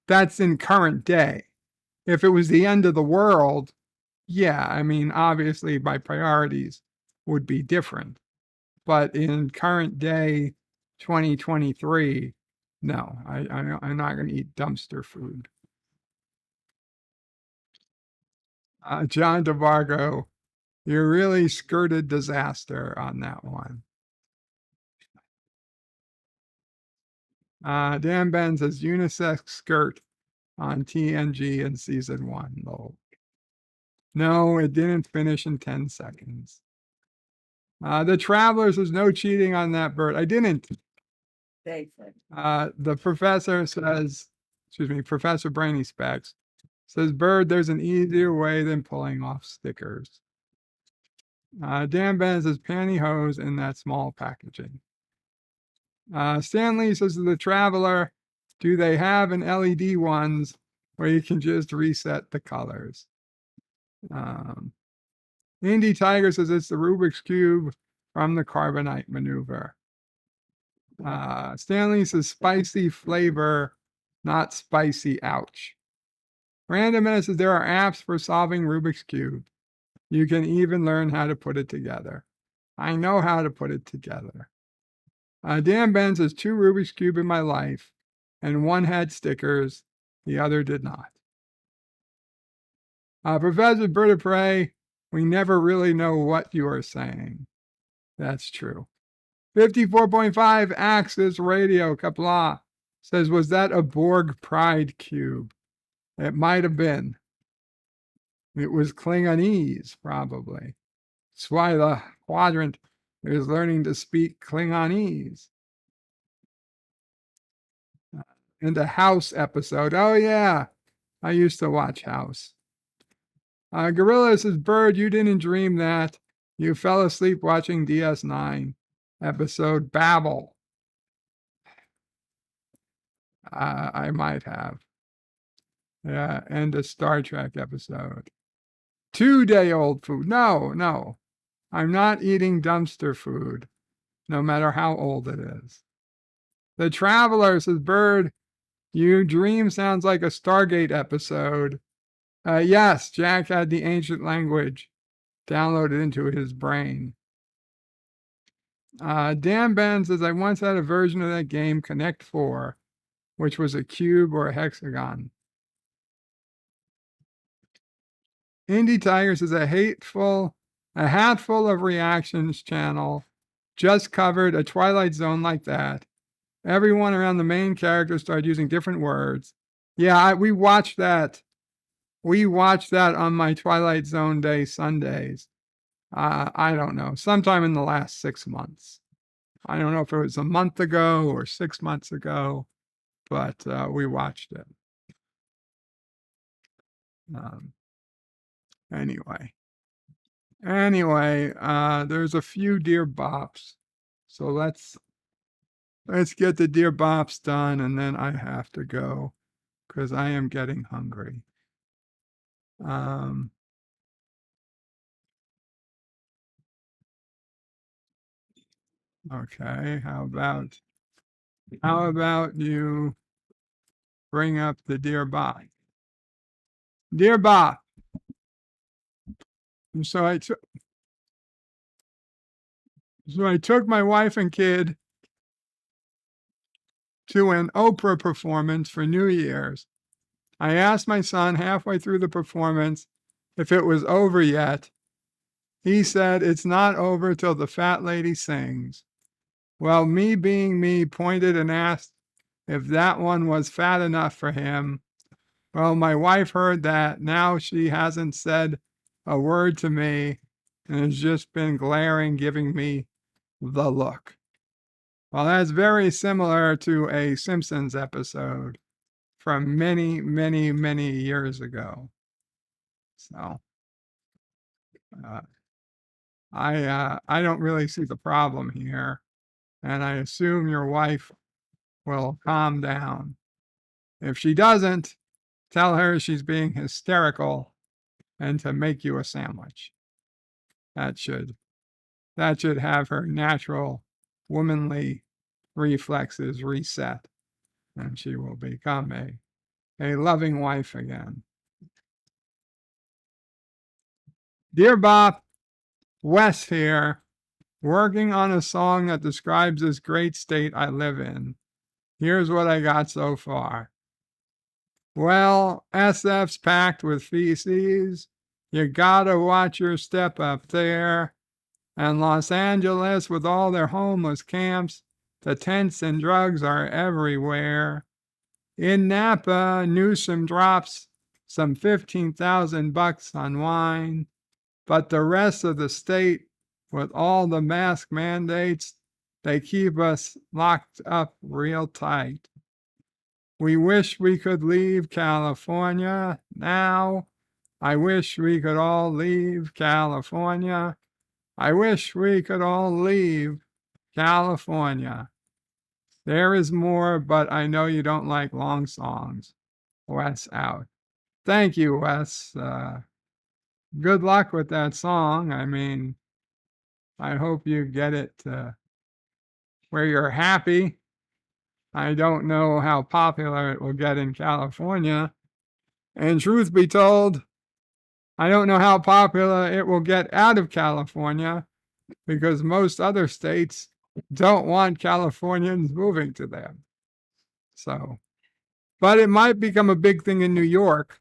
that's in current day. If it was the end of the world, yeah, I mean, obviously my priorities would be different. But in current day, 2023, no, I'm not going to eat dumpster food. John DeVargo, you really skirted disaster on that one. Dan Ben says unisex skirt on TNG in season 1. No, it didn't finish in 10 seconds. The Travelers, there's no cheating on that, Bert. I didn't. The professor says, Professor Brainy Specs says, Bird, there's an easier way than pulling off stickers. Dan Ben says pantyhose in that small packaging. Stanley says to the Traveler, do they have an LED ones where you can just reset the colors? Indy Tiger says it's the Rubik's Cube from the Carbonite maneuver. Stanley says spicy flavor, not spicy ouch. Random Menace says there are apps for solving Rubik's Cube. You can even learn how to put it together. I know how to put it together. Dan Ben says 2 Rubik's Cube in my life, and one had stickers, the other did not. Professor Bird of Prey, we never really know what you are saying. That's true. 54.5 Axis Radio, Kapla, says, was that a Borg Pride cube? It might have been. It was Klingonese, probably. That's why the quadrant is learning to speak Klingonese. And the House episode. Oh, yeah. I used to watch House. Gorilla says, Bird, you didn't dream that. You fell asleep watching DS9 episode Babel. I might have. Yeah, and a Star Trek episode. 2-day-old food. No. I'm not eating dumpster food, no matter how old it is. The Traveler says, Bird, your dream sounds like a Stargate episode. Yes, Jack had the ancient language downloaded into his brain. Dan Ben says, I once had a version of that game, Connect 4, which was a cube or a hexagon. Indy Tiger says, a hatful of reactions channel just covered a Twilight Zone like that. Everyone around the main character started using different words. Yeah, we watched that. We watched that on my Twilight Zone Day Sundays. I don't know, sometime in the last 6 months. I don't know if it was a month ago or 6 months ago, but we watched it. Anyway, there's a few Dear Bops. So let's get the Dear Bops done, and then I have to go because I am getting hungry. Okay, how about you bring up the Dear Bop? Dear Bop. So I took my wife and kid to an Oprah performance for New Year's. I asked my son halfway through the performance if it was over yet. He said it's not over till the fat lady sings. Well, me being me, pointed and asked if that one was fat enough for him. Well, my wife heard that. Now she hasn't said a word to me and has just been glaring, giving me the look. Well, that's very similar to a Simpsons episode from many, many, many years ago. So I don't really see the problem here, and I assume your wife will calm down. If she doesn't, tell her she's being hysterical and to make you a sandwich. That should have her natural womanly reflexes reset, and she will become a loving wife again. Dear Bob, Wes here, working on a song that describes this great state I live in. Here's what I got so far. Well, SF's packed with feces. You gotta watch your step up there. And Los Angeles, with all their homeless camps, the tents and drugs are everywhere. In Napa, Newsom drops some 15,000 bucks on wine. But the rest of the state, with all the mask mandates, they keep us locked up real tight. We wish we could leave California now. I wish we could all leave California. I wish we could all leave California. There is more, but I know you don't like long songs. Wes out. Thank you, Wes. Good luck with that song. I mean, I hope you get it where you're happy. I don't know how popular it will get in California. And truth be told, I don't know how popular it will get out of California because most other states don't want Californians moving to them. So, but it might become a big thing in New York.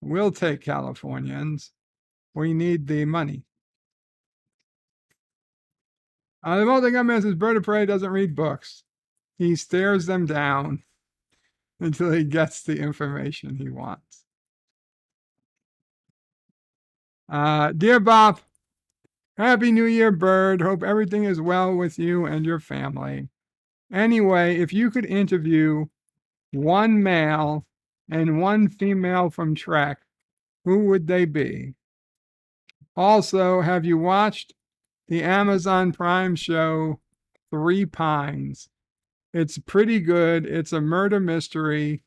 We'll take Californians. We need the money. The multi-gun says Bird of Prey doesn't read books. He stares them down until he gets the information he wants. Dear Bob, Happy New Year, Bird. Hope everything is well with you and your family. Anyway, if you could interview one male and one female from Trek, who would they be? Also, have you watched the Amazon Prime show Three Pines? It's pretty good. It's a murder mystery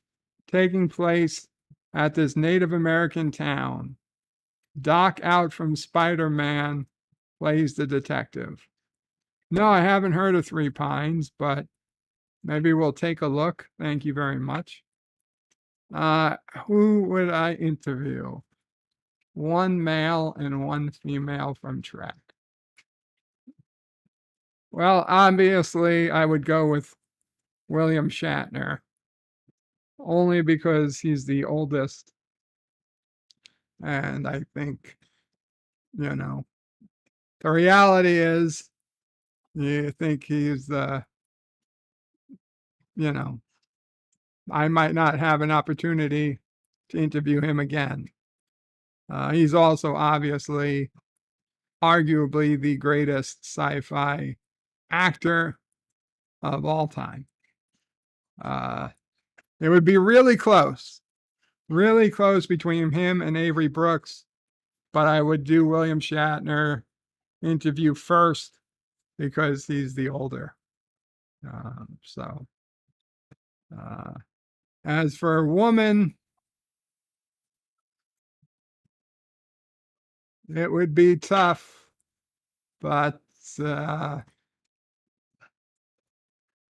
taking place at this Native American town. Doc Out from Spider-Man plays the detective. No, I haven't heard of Three Pines, but maybe we'll take a look. Thank you very much. Who would I interview? One male and one female from Trek. Well, obviously, I would go with William Shatner, only because he's the oldest. And I think, the reality is, you think he's I might not have an opportunity to interview him again. He's also obviously, arguably, the greatest sci-fi actor of all time. It would be really close between him and Avery Brooks, but I would do William Shatner interview first because he's the older. As for a woman, it would be tough, but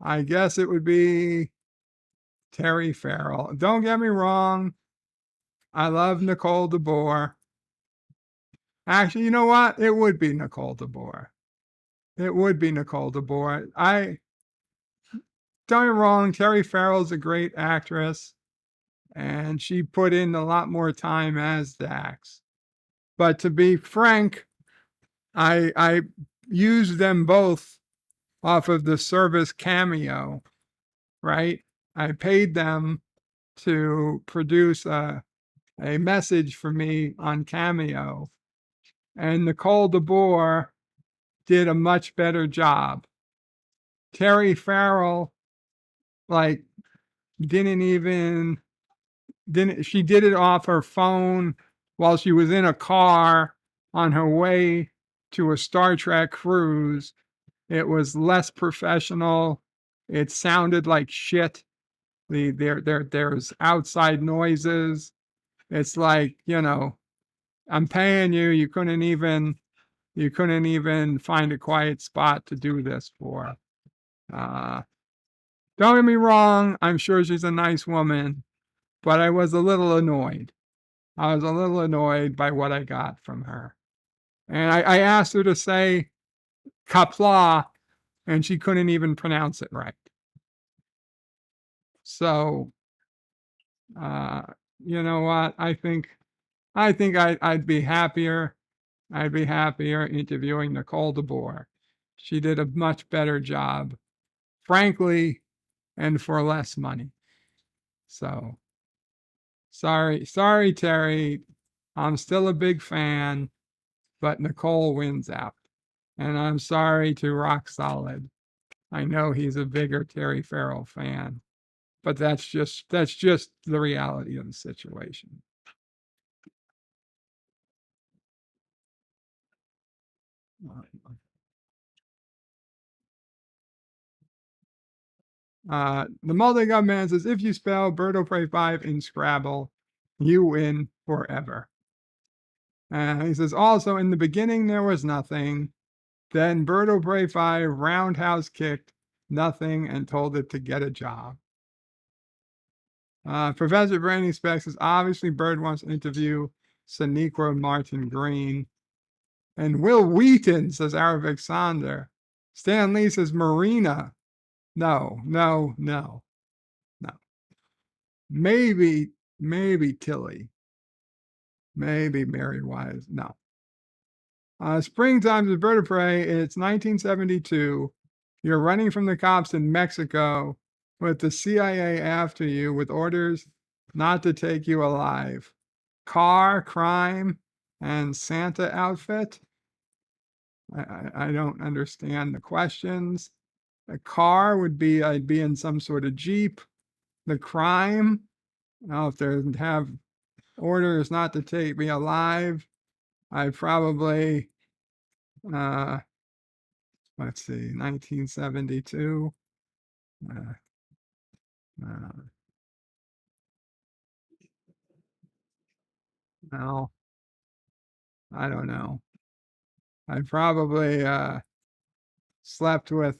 I guess it would be Terry Farrell. Don't get me wrong, I love Nicole DeBoer. Actually, you know what? It would be Nicole DeBoer. It would be Nicole DeBoer. Don't get me wrong, Terry Farrell's a great actress, and she put in a lot more time as Dax. But to be frank, I used them both off of the service Cameo, right? I paid them to produce a message for me on Cameo. And Nicole DeBoer did a much better job. Terry Farrell, she did it off her phone while she was in a car on her way to a Star Trek cruise. It was less professional. It sounded like shit. There's outside noises. It's like, I'm paying you. You couldn't even find a quiet spot to do this for. Don't get me wrong. I'm sure she's a nice woman, but I was a little annoyed. I was a little annoyed by what I got from her. And I asked her to say kapla, and she couldn't even pronounce it right. So, you know what? I think I'd be happier. I'd be happier interviewing Nicole DeBoer. She did a much better job, frankly, and for less money. So, sorry, Terry. I'm still a big fan, but Nicole wins out. And I'm sorry to Rock Solid. I know he's a bigger Terry Farrell fan, but that's just the reality of the situation. The multi-gun man says, if you spell Birdo Prey 5 in Scrabble, you win forever. And he says, also, in the beginning, there was nothing. Then Birdo Prey 5 roundhouse kicked nothing and told it to get a job. Professor Brandy Speck says, obviously, Bird wants to interview Sonequa Martin Green. And Will Wheaton says, Arabic Sonder. Stan Lee says, Marina. No. Maybe Tilly. Maybe Mary Wise. No. Springtime's a Bird of Prey. It's 1972. You're running from the cops in Mexico with the CIA after you with orders not to take you alive. Car, crime, and Santa outfit. I don't understand the questions. A car would be, I'd be in some sort of Jeep. The crime, if they have orders not to take me alive, I probably, let's see, 1972. No, I don't know. I probably slept with,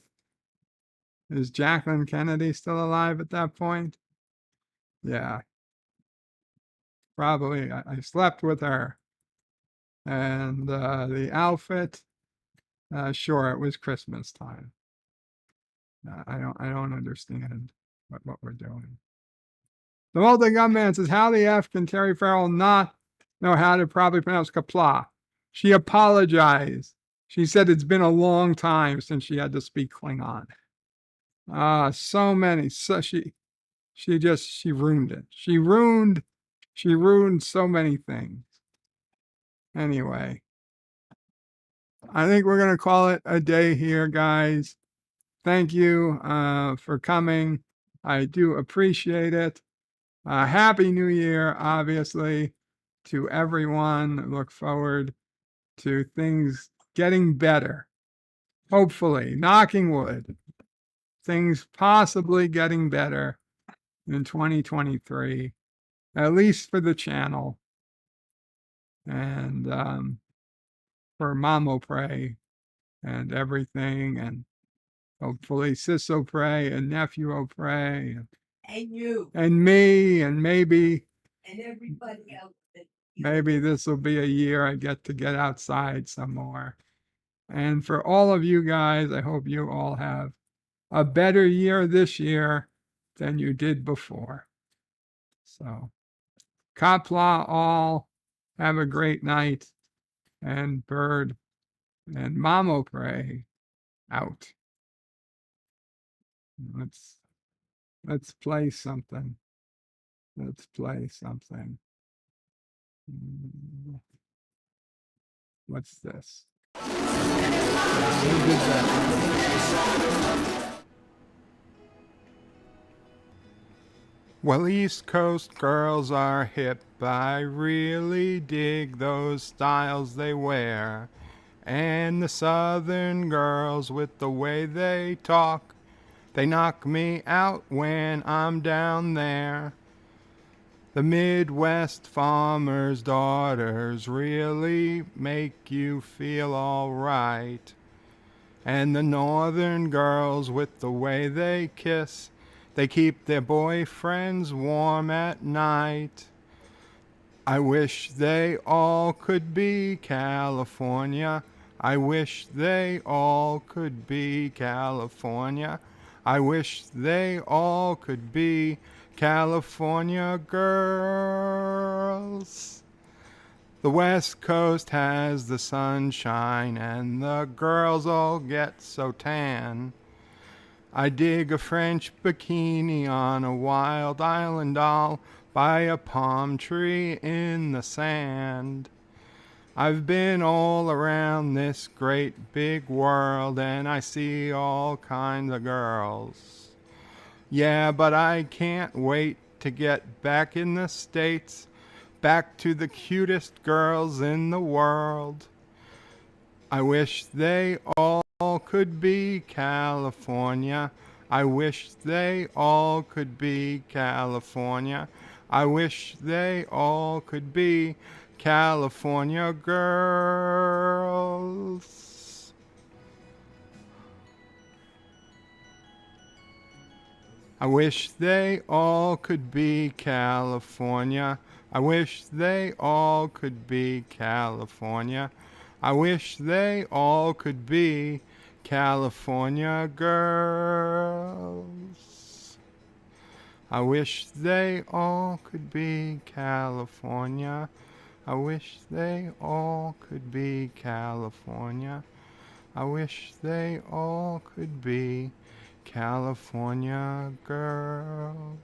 is Jacqueline Kennedy still alive at that point? Yeah. Probably I slept with her. And the outfit, sure, it was Christmas time. I don't understand what we're doing. The multi-gun man says, how the F can Terry Farrell not know how to properly pronounce kapla? She apologized. She said it's been a long time since she had to speak Klingon. So many. So she ruined it. She ruined so many things. Anyway, I think we're gonna call it a day here, guys. Thank you for coming. I do appreciate it. Happy New Year, obviously, to everyone. Look forward to things getting better. Hopefully, knocking wood, things possibly getting better in 2023, at least for the channel. And for Mamo Pray and everything, and hopefully Sis will pray and nephew will pray. And you. And me, and maybe. And everybody else. Maybe this will be a year I get to get outside some more. And for all of you guys, I hope you all have a better year this year than you did before. So, Kapla all, have a great night. And Bird and Mamo Pray out. Let's play something. Let's play something. What's this? Who did that? Well, East Coast girls are hip. I really dig those styles they wear. And the Southern girls with the way they talk, they knock me out when I'm down there. The Midwest farmers' daughters really make you feel all right. And the Northern girls with the way they kiss, they keep their boyfriends warm at night. I wish they all could be California. I wish they all could be California. I wish they all could be California girls. The West Coast has the sunshine and the girls all get so tan. I dig a French bikini on a wild island all by a palm tree in the sand. I've been all around this great big world and I see all kinds of girls. Yeah, but I can't wait to get back in the States, back to the cutest girls in the world. I wish they all could be California. I wish they all could be California. I wish they all could be California girls. I wish they all could be California. I wish they all could be California. I wish they all could be California girls. I wish they all could be California. I wish they all could be California. I wish they all could be California girls.